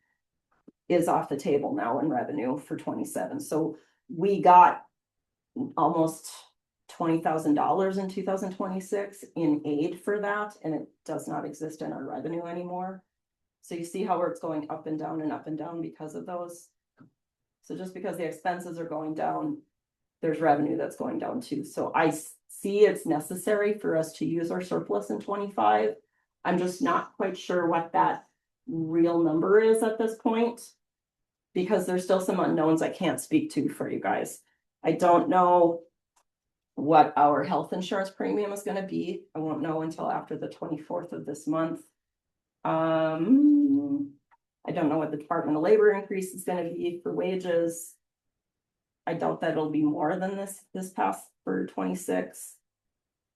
is off the table now in revenue for 27. So we got almost $20,000 in 2026 in aid for that, and it does not exist in our revenue anymore. So you see how it's going up and down because of those. So just because the expenses are going down, there's revenue that's going down too. So I see it's necessary for us to use our surplus in 25. I'm just not quite sure what that real number is at this point, because there's still some unknowns I can't speak to for you guys. I don't know what our health insurance premium is going to be. I won't know until after the 24th of this month. I don't know what the Department of Labor increase is going to be for wages. I doubt that it'll be more than this past for 26.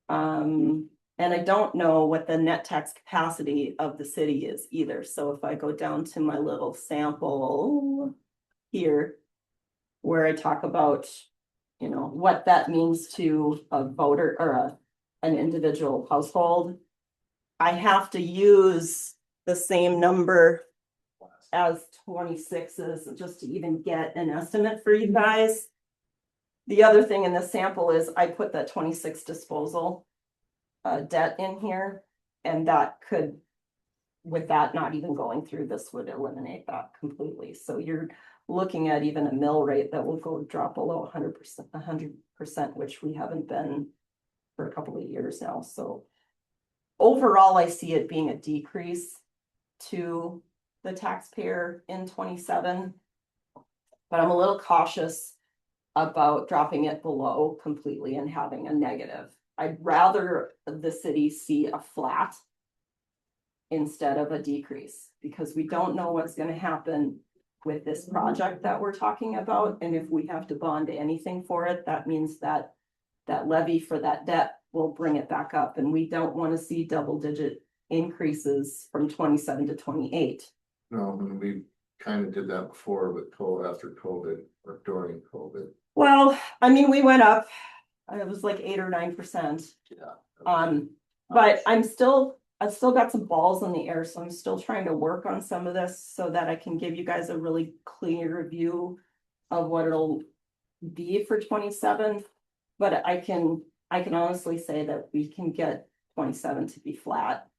And I don't know what the net tax capacity of the city is either. So if I go down to my little sample here, where I talk about, you know, what that means to a voter or an individual household, I have to use the same number as 26's just to even get an estimate for you guys. The other thing in this sample is I put that 26 disposal debt in here, and that could, with that not even going through, this would eliminate that completely. So you're looking at even a mill rate that will go drop below 100%, which we haven't been for a couple of years now. So overall, I see it being a decrease to the taxpayer in 27, but I'm a little cautious about dropping it below completely and having a negative. I'd rather the city see a flat instead of a decrease, because we don't know what's going to happen with this project that we're talking about. And if we have to bond anything for it, that means that that levy for that debt will bring it back up. And we don't want to see double-digit increases from 27 to 28. no, and we kind of did that before with after COVID or during COVID. Well, I mean, we went up, it was like 8 or 9%. Yeah. But I've still got some balls in the air, so I'm still trying to work on some of this so that I can give you guys a really clear view of what it'll be for 27. But I can honestly say that we can get 27 to be flat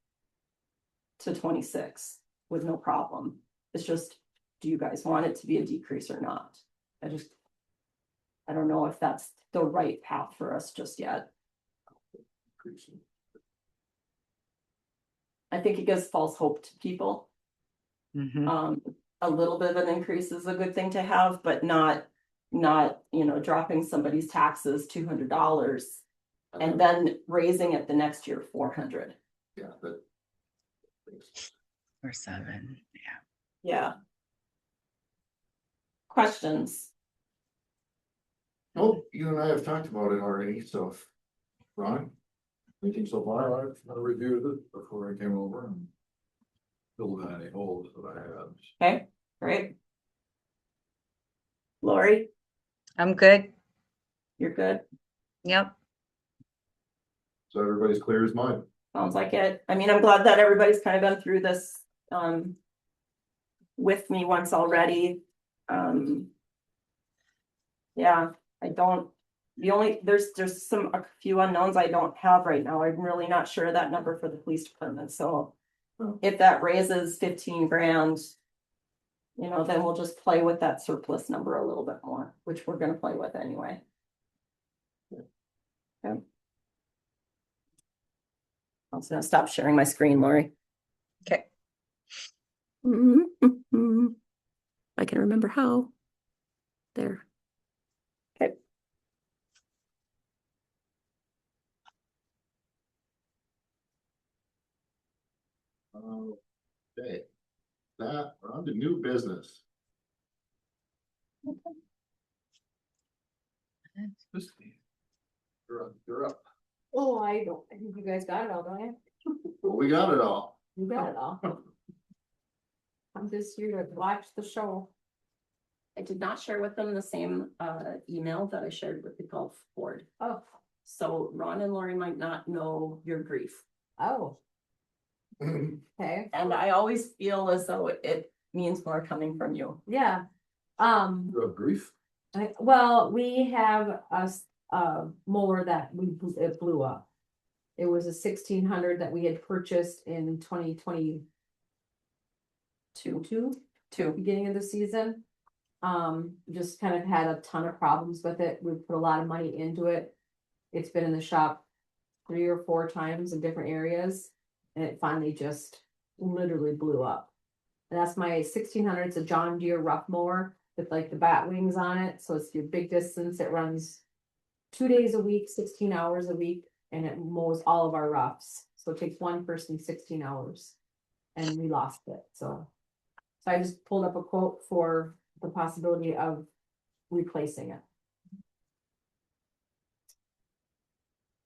to 26 with no problem. It's just, do you guys want it to be a decrease or not? I don't know if that's the right path for us just yet. I think it gives false hope to people. A little bit of an increase is a good thing to have, but not, you know, dropping somebody's taxes $200 and then raising it the next year $400. Yeah, that. Or 7, yeah. Yeah. questions? Nope, you and I have talked about it already, so. Ron? Anything so far? I reviewed it before I came over and filled in any holes that I had. Okay, great. Lori, I'm good. you're good? Yep. So everybody's clear as mud. Sounds like it. I mean, I'm glad that everybody's kind of been through this, with me once already. Yeah, I don't, there's a few unknowns I don't have right now. I'm really not sure of that number for the police department, so. If that raises 15 grand. You know, then we'll just play with that surplus number a little bit more, which we're gonna play with anyway. Okay. I'm just gonna stop sharing my screen, Lori. Okay. I can remember how. There. Okay. Okay. That, we're on to new business. You're up. Oh, I don't, I think you guys got it all, don't you? Well, we got it all. You got it all. I'm just here to watch the show. I did not share with them the same email that I shared with the golf board. Oh, So Ron and Lori might not know your grief. oh, okay, And I always feel as though it means more coming from you. yeah. You have grief? Well, we have a mower that it blew up. It was a 1600 that we had purchased in 2022. Two. Beginning of the season. Just kind of had a ton of problems with it. We put a lot of money into it. It's been in the shop 3 or 4 times in different areas. And it finally just literally blew up. And that's my 1600. It's a John Deere rough mower with like the bat wings on it. So it's your big distance. It runs 2 days a week, 16 hours a week, and it mows all of our roughs. So it takes one person 16 hours. And we lost it. So I just pulled up a quote for the possibility of replacing it.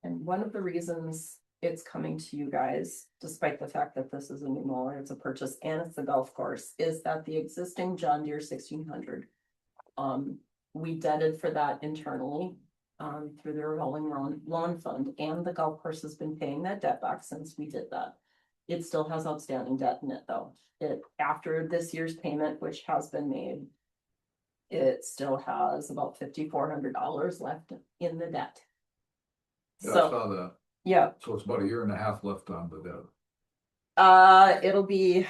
And one of the reasons it's coming to you guys, despite the fact that this is a new mower, it's a purchase and it's a golf course, is that the existing John Deere 1600. We debted for that internally, through the revolving loan fund, and the golf course has been paying that debt back since we did that. It still has outstanding debt in it though. After this year's payment, which has been made, it still has about $5,400 left in the debt. Yeah, I So, saw that. yeah, So it's about a year and a half left on the debt. it'll be,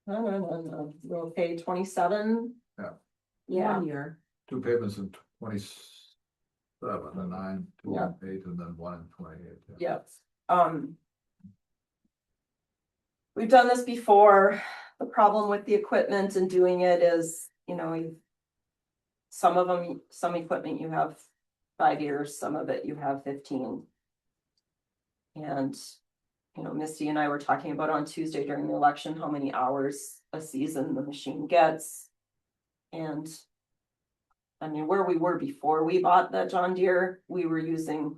we'll pay 27. Yeah. Yeah, 1 year. 2 payments in 27 and 9, 2 Yeah. and 8, and then 1 in 28. yep. We've done this before. The problem with the equipment and doing it is, you know, some equipment you have 5 years, some of it you have 15. And, you know, Misty and I were talking about on Tuesday during the election, how many hours a season the machine gets. And I mean, where we were before we bought that John Deere, we were using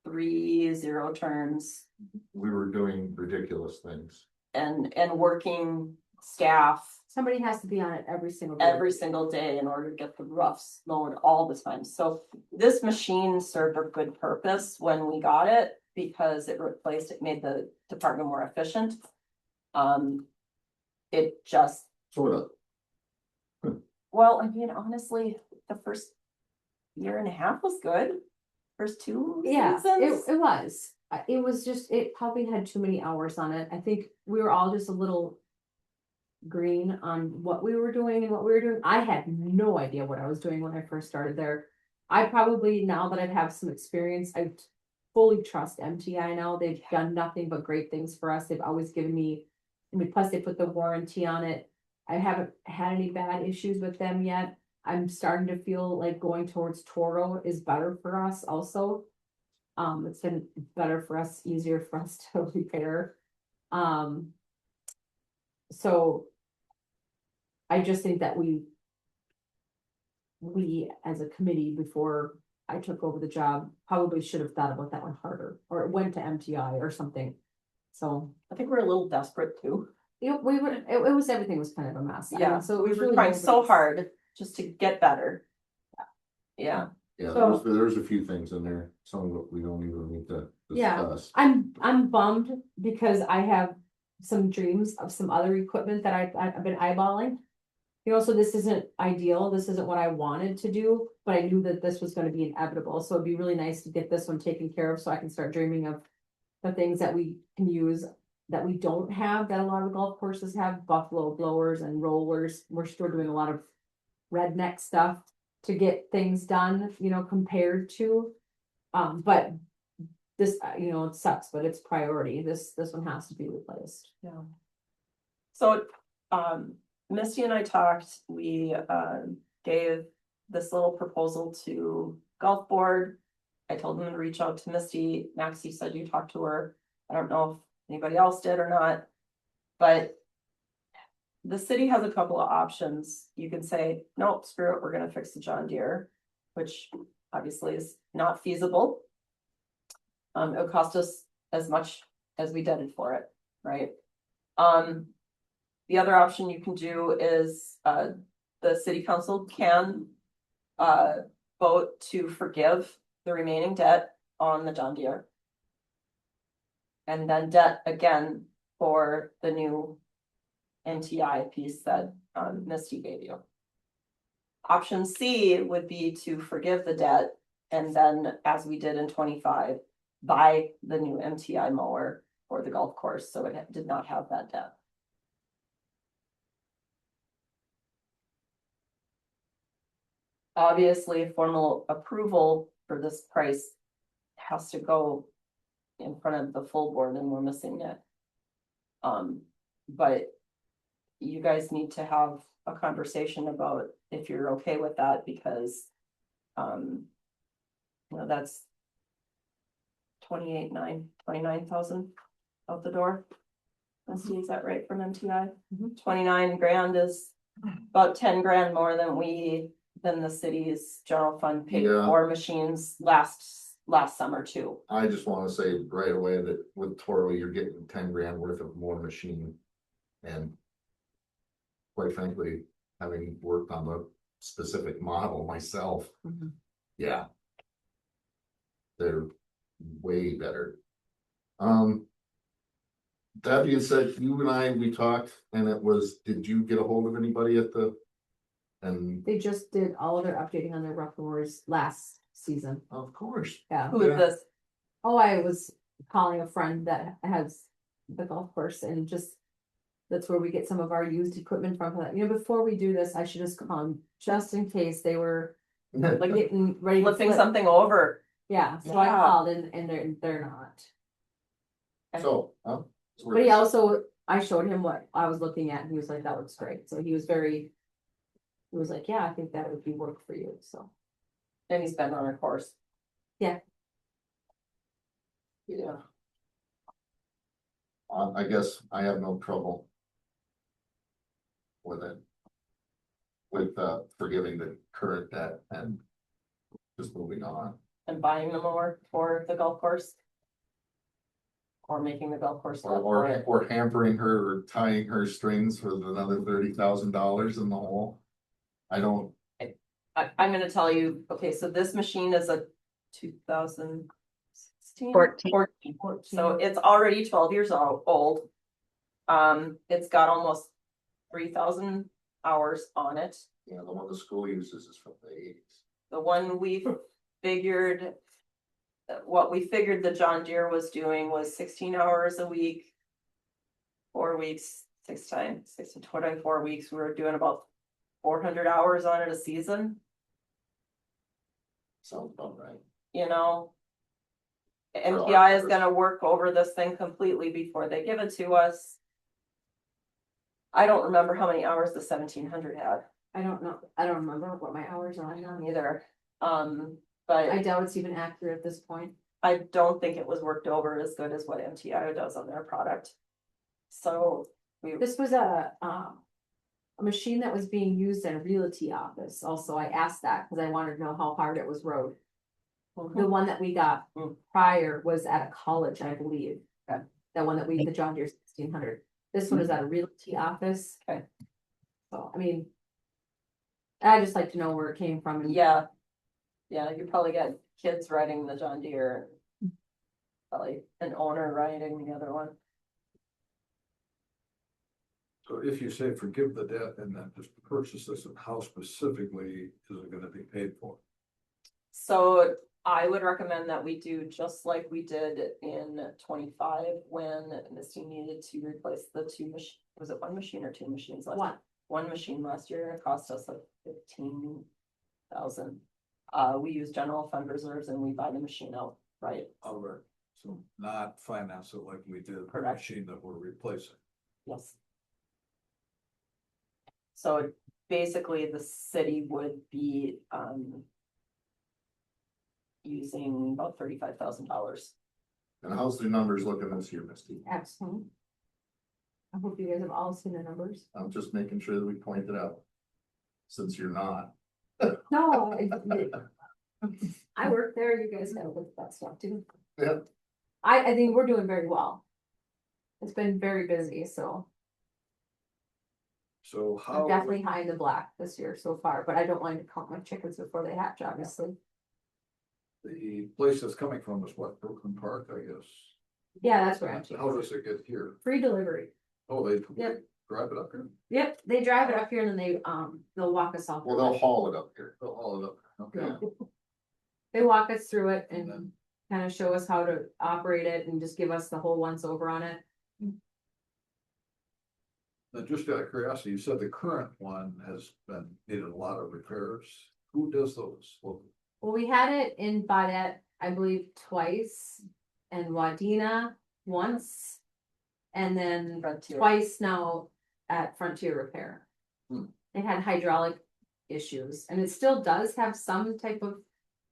3 0 turns We were doing ridiculous things. and working staff Somebody has to be on it every single day. every single day in order to get the roughs mowed all the time. So this machine served a good purpose when we got it because it made the department more efficient. It just, Sort of. well, I mean, honestly, the first year and a half was good. First 2 Yeah, seasons. it was. It was just, it probably had too many hours on it. I think we were all just a little green on what we were doing and what we were doing. I had no idea what I was doing when I first started there. I probably, now that I have some experience, I fully trust MTI now. They've done nothing but great things for us. They've always given me, I mean, plus they put the warranty on it. I haven't had any bad issues with them yet. I'm starting to feel like going towards Toro is better for us also. It's been better for us, easier for us to repair. So I just think that we we as a committee before I took over the job, probably should have thought about that one harder, or it went to MTI or something. So, I think we're a little desperate too. we were, it was, everything was kind of a mess. I mean, Yeah, so it we was were really trying so nobody's- hard just to get better. Yeah, Yeah, So- there's a few things in there, some of it we don't even need to Yeah. discuss. I'm bummed because I have some dreams of some other equipment that I've been eyeballing. You know, so this isn't ideal, this isn't what I wanted to do, but I knew that this was gonna be inevitable, so it'd be really nice to get this one taken care of, so I can start dreaming of. The things that we can use that we don't have, that a lot of golf courses have, buffalo blowers and rollers, we're still doing a lot of. Redneck stuff to get things done, you know, compared to, but. This, you know, it sucks, but it's priority, this one has to be replaced. yeah. So, Misty and I talked, we, gave this little proposal to golf board. I told them to reach out to Misty. Maxie said you talked to her. I don't know if anybody else did or not. But the city has a couple of options. You can say, nope, screw it, we're gonna fix the John Deere, which obviously is not feasible. It would cost us as much as we did it for it, right? The other option you can do is, the city council can vote to forgive the remaining debt on the John Deere. And then debt again for the new NTI piece that Misty gave you. Option C would be to forgive the debt and then, as we did in 25, buy the new MTI mower for the golf course, so it did not have that debt. Obviously, formal approval for this price has to go in front of the full board, and we're missing it. But you guys need to have a conversation about if you're okay with that, because you know, that's 29,000 out the door. Let's see, is that right from MTI? 29 grand is about 10 grand more than the city's general fund paid Yeah. for machines last summer too. I just wanna say right away that with Toro, you're getting 10 grand worth of more machine. And quite frankly, having worked on the specific model myself, Mhm. yeah. They're way better. That being said, you and I, we talked and it was, did you get a hold of anybody at the? And They just did all of their updating on their rough mowers last season, of course, yeah. Who is Yeah. this? Oh, I was calling a friend that has the golf course and just. That's where we get some of our used equipment from, you know, before we do this, I should just call them, just in case they were like getting ready to Flipping flip. something over. Yeah, so I Yeah. called and they're not. so. But he also, I showed him what I was looking at and he was like, that looks great, so he was very. He was like, yeah, I think that would be work for you, so. And he's been on a course. Yeah. Yeah. I guess I have no trouble. With it. With forgiving the current debt and. Just moving on. And buying the mower for the golf course. Or making the golf course. lot for it. Or hampering her or tying her strings with another $30,000 in the hole. I don't, I'm gonna tell you, okay, so this machine is a 2016? 14. 14. So it's already 12 years old. It's got almost 3,000 hours on it. you know, the one the school uses is from the 80s. The one we figured. What we figured the John Deere was doing was 16 hours a week. 4 weeks, 24 weeks, we were doing about 400 hours on it a season, Sounds about right. you know. our MPI is hours. gonna work over this thing completely before they give it to us. I don't remember how many hours the 1700 had I don't know, I don't remember what my hours are on. either. I But doubt it's even accurate at this point. I don't think it was worked over as good as what MTI does on their product. So we, This was a, a machine that was being used in a realty office. Also, I asked that because I wanted to know how hard it was rode. The one that we got prior was at a college, I believe. That one that the John Deere 1600. This one is at a realty office. Okay. So, I mean, I just like to know where it came from. And Yeah. Yeah, you probably got kids riding the John Deere. Probably an owner riding the other one. So if you say forgive the debt and then just purchase this, and how specifically is it gonna be paid for? So I would recommend that we do just like we did in 25 when Misty needed to replace the was it one machine or two machines last? One. One machine last year, it cost us like 15,000. We use general fund reserves and we buy the machine out, right? Over, so not finance it like we did the Correct. machine that we're replacing. Yes. So basically, the city would be, using about $35,000. And how's the numbers looking this year, Misty? excellent. I hope you guys have all seen the numbers. I'm just making sure that we point it out. Since you're not. No, I work there. You guys know with that stuff too. Yeah. I think we're doing very well. It's been very busy, so So I'm how, definitely high in the black this year so far, but I don't want to count my chickens before they hatch, obviously. the place that's coming from is what, Brooklyn Park, I guess? Yeah, that's where I'm. How does it get here? Free delivery. Oh, they Yep. drive it up here? Yep, they drive it up here and then they'll walk us off. Well, they'll haul it up here. They'll haul it up, okay. Yeah. They walk us through it And and then- kind of show us how to operate it and just give us the whole once over on it. Now, just out of curiosity, you said the current one has been, needed a lot of repairs. Who does those? Well, Well, we had it in Baudette, I believe, twice, and Wadena once. And then Frontier. twice now at Frontier Repair. Hmm. They had hydraulic issues, and it still does have some type of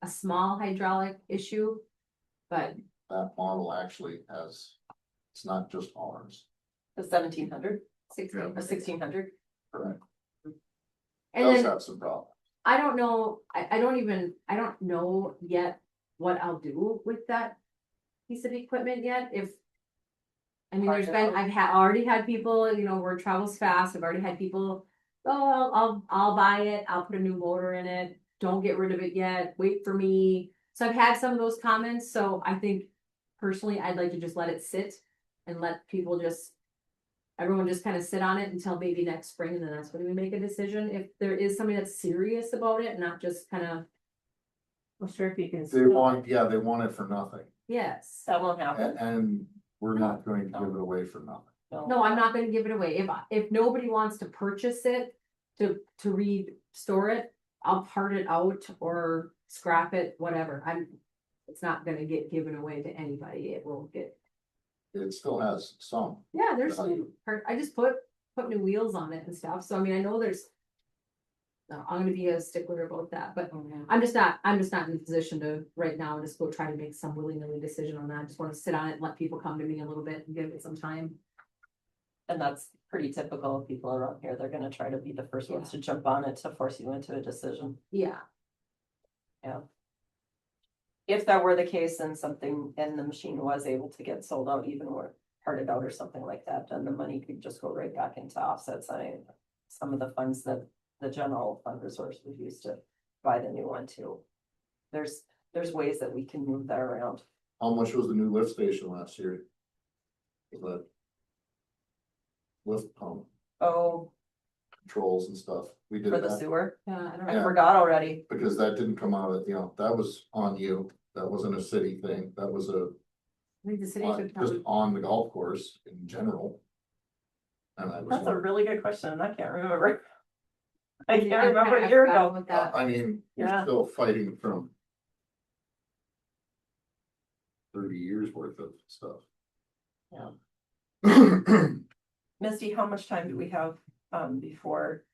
a small hydraulic issue. But That model actually has, it's not just ours. The 1700 16, or 1600. Correct. and Does then have some problems. I don't know, I don't know yet what I'll do with that piece of equipment yet, if. I mean, there's been, already had people, word travels fast, I've already had people, oh, I'll buy it, I'll put a new motor in it, don't get rid of it yet, wait for me. So I've had some of those comments, so I think personally, I'd like to just let it sit and let people everyone just kind of sit on it until maybe next spring, and then that's when we make a decision. If there is somebody that's serious about it, not just kind of. I'm sure if you can. They want it for nothing. Yes. That won't happen. And we're not going to give it away for nothing. No, I'm not gonna give it away. If nobody wants to purchase it to restore it, I'll part it out or scrap it, whatever. It's not gonna get given away to anybody. It will get. It still has some. Yeah, there's value. some, I just put new wheels on it and stuff, so I mean, I know there's. No, I'm gonna be a stickler about that, but I'm just not in a position to right now just go try to make some willy-nilly decision on that. I just wanna sit on it and let people come to me a little bit and give it some time. And that's pretty typical of people around here. They're gonna try to be the first ones to jump on it to force you into a decision. Yeah, If that were the case and the machine was able to get sold out even or parted out or something like that, then the money could just go right back into offsets. Some of the funds that the general fund resource would use to buy the new one too. There's ways that we can move that around. How much was the new lift station last year? The lift pump Oh, controls and stuff. We did for the that sewer, yeah, I don't I know. forgot already. because that didn't come out of, that was on you. That wasn't a city thing. That was I think the city should just probably, on the golf course in general. And I That's a was, really good question, and I can't remember. I Yeah, can't remember kinda a year forgot ago. about that. I mean, Yeah. you're still fighting from 30 years worth of stuff. Yeah. Misty, how much time do we have before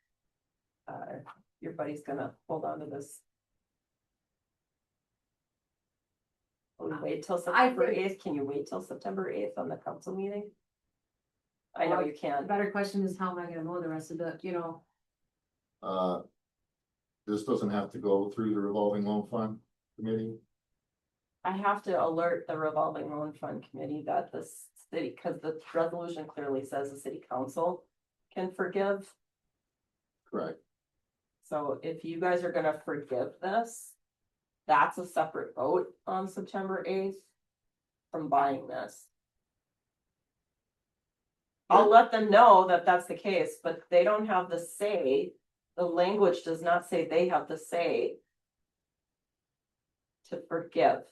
your buddy's gonna hold on to this? Will we wait till September 8th? Can you wait till September 8th on the council meeting? I know you The can. better question is how am I gonna mow the rest of the, you know, This doesn't have to go through the revolving loan fund committee. I have to alert the revolving loan fund committee that the city, because the resolution clearly says the city council can forgive. Correct. So if you guys are gonna forgive this, that's a separate vote on September 8th from buying this. I'll let them know that that's the case, but they don't have the say. The language does not say they have the say to forgive.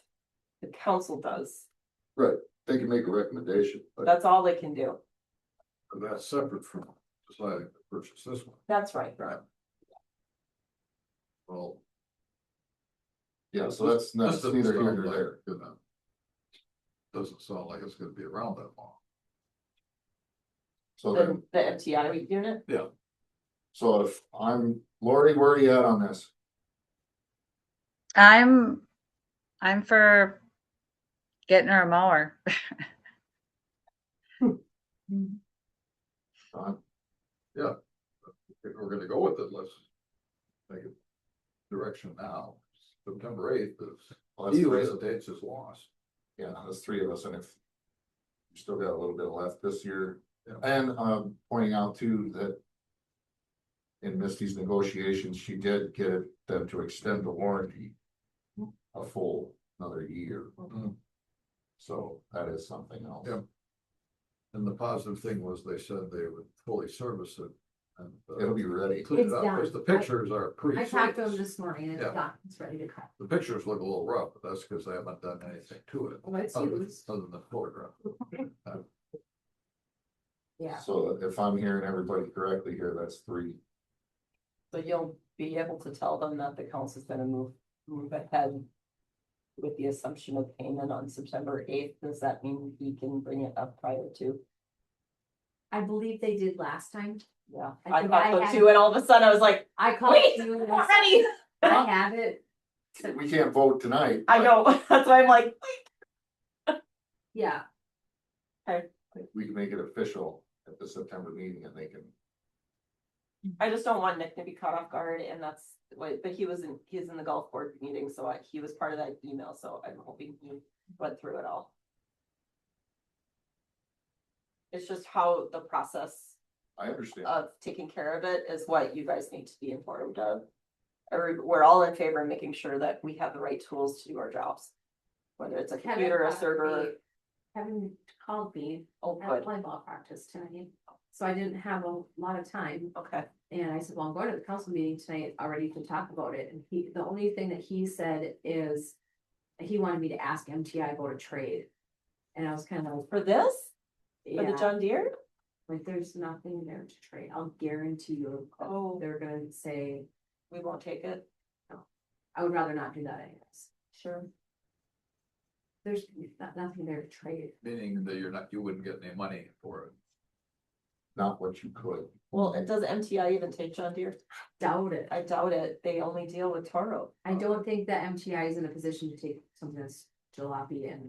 The council does. Right, they can make a recommendation, but That's all they can do. That's separate from deciding to purchase this one. That's right. Well, yeah, so that's this doesn't neither here sound nor like, there. you know, doesn't sound like it's gonna be around that long. So then, The MTI unit, so if Lori, where are you at on this? I'm for getting her a mower. If we're gonna go with it, let's make it direction now. September 8th is, Well, he that's who three, hesitates is lost. yeah, that's three of us, and if you still got a little bit left this year, Yeah. and pointing out too that in Misty's negotiations, she did get them to extend the warranty a full another year. Mhm. So that is something else. Yeah. And the positive thing was they said they would fully service it and. It'll be ready. Clean it It's up, done. because the pictures are I talked to him pre-service. this morning and Yeah. it's done, it's ready to cut. The pictures look a little rough, but that's because they haven't done anything to it. Well, it's Other used. other than the photograph. Yeah, So if I'm hearing everybody correctly here, that's three. so you'll be able to tell them that the council's gonna move ahead. With the assumption of payment on September 8th, does that mean he can bring it up prior to? I believe they did last time. Yeah, I I think thought I so had- too, and all of a sudden I was like, I called wait, you, and already. I have it, We can't vote tonight. I know, that's why I'm like, yeah, We can make it official at the September meeting and they can, I just don't want Nick to be caught off guard, and that's what, but he's in the golf board meeting, so he was part of that email, so I'm hoping he went through it all. It's just how the process I understand. of taking care of it is what you guys need to be informed of. We're all in favor of making sure that we have the right tools to do our jobs. Whether it's a Kevin computer, a called server, me. Kevin called me oh, at good, volleyball practice tonight, so I didn't have a lot of time. okay, And I said, well, I'm going to the council meeting tonight already to talk about it, and the only thing that he said is. He wanted me to ask MTI about a trade. And I was kind of like, for this, for the yeah, John Deere, like, there's nothing there to trade, I'll guarantee you, oh, they're gonna say, we won't take it, I would rather not do that anyways. sure. There's nothing there to trade. Meaning that you wouldn't get any money for it. Not what you could. Well, it does MTI even take John Deere? Doubt it. I doubt it, they only deal with Toro. I don't think that MTI is in a position to take something that's jalopy and.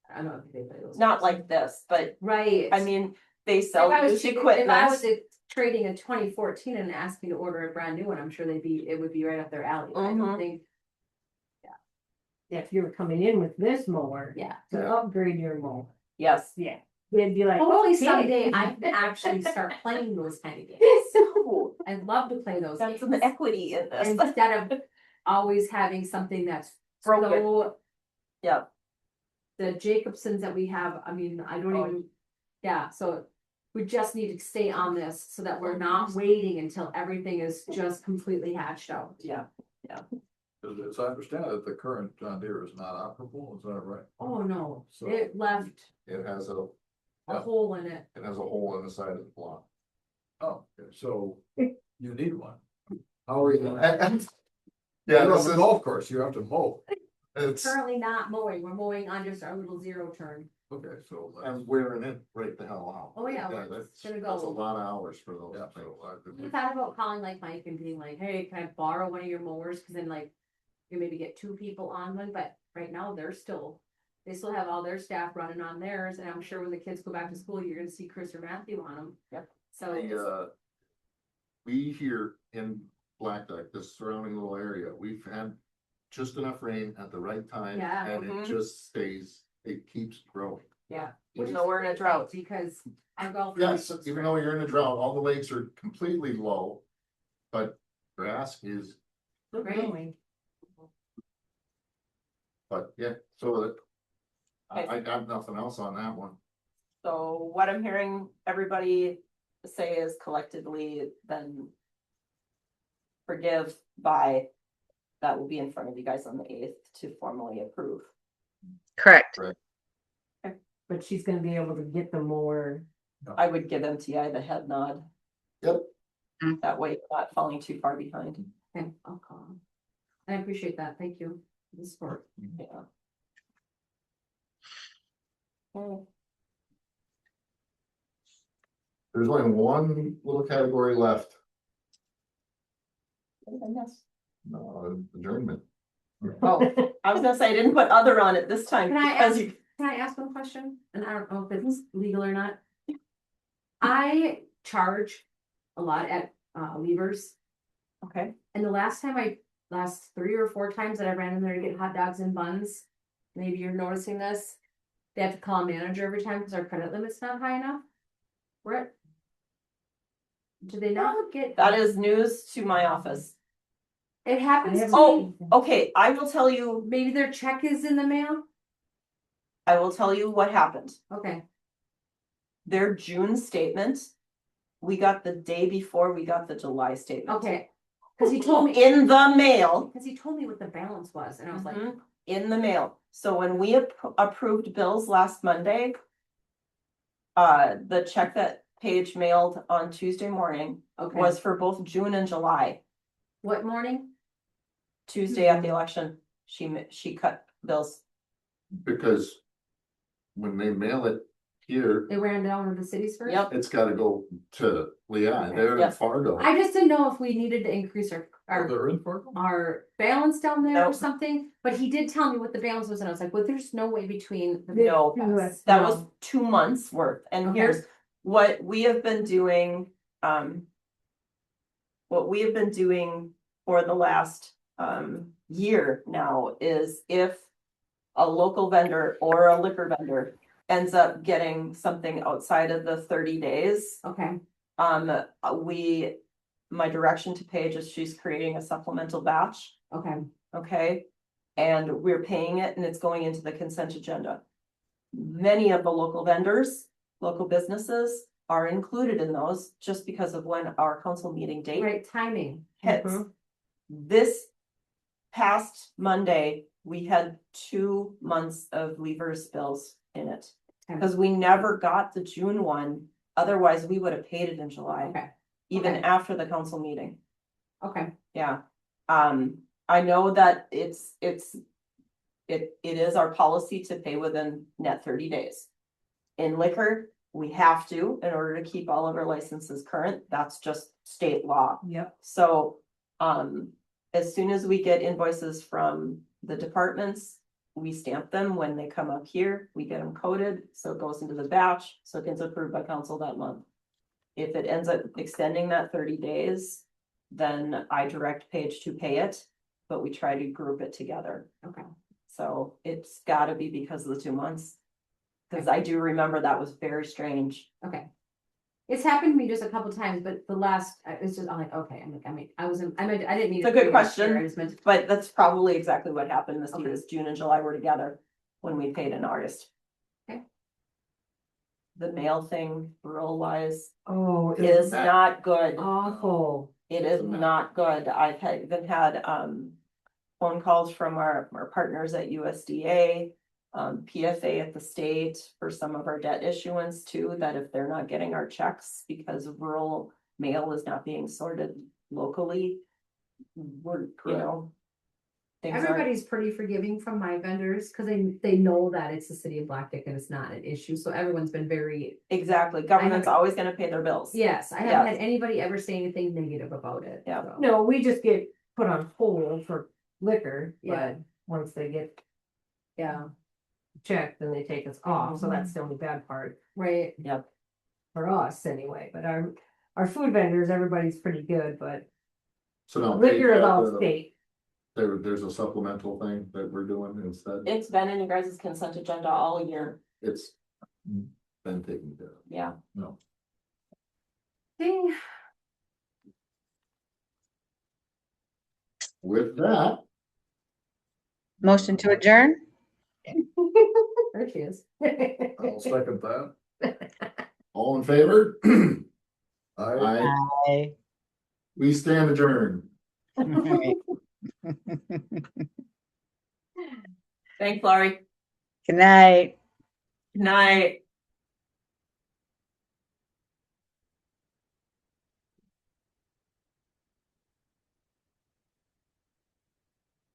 I don't know if they play those. Not like this, but Right. I mean, they If sell I was, used if I equipment. was trading a 2014 and asking to order a brand new one, I'm sure it would be right up their alley. I Mhm. don't think, If you're coming in with this mower yeah. to upgrade your mower, Yes, yeah, they'd be like. Hopefully okay. someday I can actually start playing those kind of games. so I'd love to play those that's games. some equity in this. Instead of always having something that's Broken. so. Yeah. The Jacobsons that we have, I mean, I don't Oh. even, yeah, so we just need to stay on this so that we're not waiting until everything is just completely hatched out. Yeah, As I understand it, the current John Deere is not operable, is that right? Oh, no, So- it left It has a a hole in it. hole in the side of the block. Oh, okay, so you need one. How are you? Yeah, You're this on the is, golf course, you have to mow. it's, Currently not mowing, we're mowing on just our little zero turn. Okay, so. I'm wearing it right the hell out. Oh, yeah, we're That's gonna that's a go. lot of hours for those Yeah, things. so We thought about calling like Mike and being like, hey, can I borrow one of your mowers? Cause then like, you maybe get two people on one, but right now they're still They still have all their staff running on theirs, and I'm sure when the kids go back to school, you're gonna see Chris or Matthew on them. Yep. So it's, We here in Blackduck, this surrounding little area, we've had just enough rain at the right time. Yeah. And Mhm. it just stays, it keeps growing. yeah. Even though we're in a drought. Because our golf. Yes, even though you're in a drought, all the lakes are completely low, but grass is, Great. but yeah, so that. Okay. I got nothing else on that one. So what I'm hearing everybody say is collectively then forgive by, that will be in front of you guys on the 8th to formally approve. Correct. But she's gonna be able to get the mower. I would give MTI the head nod. Yep. That way, you're not falling too far behind. Okay, I'll call him. I appreciate that. Thank you. for the support. Yeah. Okay. There's only one little category left, adjournment. Oh, I was gonna say, I didn't put other on it this time. Can I because ask- you- Can I ask one question? And I don't know if it's legal or not. I charge a lot at Levers, Okay, and the last 3 or 4 times that I ran in there to get hot dogs and buns, maybe you're noticing this. They have to call a manager every time because our credit limit's not high enough. What? Do they not get? that is news to my office. It happens I to haven't- Oh, me. okay, I will tell you, Maybe their check is in the mail? I will tell you what happened. Okay, Their June statement, we got the day before we got the July statement. okay. Cause he told me, In the mail. cause he told me what the balance was, and I was like, Mhm, in the mail. So when we approved bills last Monday, the check that Paige mailed on Tuesday morning okay, was for both June and July. what morning? Tuesday at the election, she cut bills. Because when they mail it here, They ran down to the cities first? Yep, it's gotta go to Leon, Okay. they're in Yes. Fargo. I just didn't know if we needed to increase Oh, our they're in Fargo? our balance down there or Nope. something, but he did tell me what the balance was, and I was like, well, there's no way between. the No, Yes. that was 2 months worth, and Okay. here's what we have been doing, what we have been doing for the last, year now is if a local vendor or a liquor vendor ends up getting something outside of the 30 days, Okay, my direction to Paige is she's creating a supplemental batch, okay, okay? And we're paying it and it's going into the consent agenda. Many of the local vendors, local businesses are included in those just because of when our council meeting date right, timing. hits. Mhm. This past Monday, we had 2 months of Levers bills in it. Okay. Cause we never got the June one, otherwise we would have paid it in July, Okay, even okay. after the council meeting. okay, Yeah, I know that it is our policy to pay within net 30 days. In liquor, we have to, in order to keep all of our licenses current, that's just state law. Yep. So, as soon as we get invoices from the departments, we stamp them when they come up here, we get them coded, so it goes into the batch, so it gets approved by council that month. If it ends up extending that 30 days, then I direct Paige to pay it, but we try to group it together. okay. So it's gotta be because of the 2 months. Cause I do remember that was very strange. Okay. It's happened to me just a couple times, but the last, it's just, I'm like, okay, I didn't mean. I didn't mean. It's a to good bring it up here, question. I just meant. But that's probably exactly what happened this year, Okay. is June and July were together when we paid in August. Okay. The mail thing, rural wise, Oh, is it's not good. awful. It is not good. I've even had, phone calls from our partners at USDA, PFA at the state for some of our debt issuance too, that if they're not getting our checks because rural mail is not being sorted locally, we're, you Correct. know. Things aren't, Everybody's pretty forgiving from my vendors, cause they know that it's the city of Blackduck and it's not an issue, so everyone's been very, exactly, government's always gonna pay their bills. yes, I haven't had Yes. anybody ever say anything negative about it. Yeah. so. No, we just get put on hold for liquor, Yeah. but once they get, Yeah, check, then they take us off, so that's the only bad part Right, Yep. for us anyway, but our food vendors, everybody's pretty good, but So now. liquor is Kate, all state. there's a supplemental thing that we're doing instead. It's been in your guys' consent agenda all year, It's been taken care of. yeah. No. Ding. With that, Motion to adjourn? There she is. I'll second that. all in favor? I, Aye. Aye. We stand adjourned. All right. Thanks, Laurie. Good night. Good night.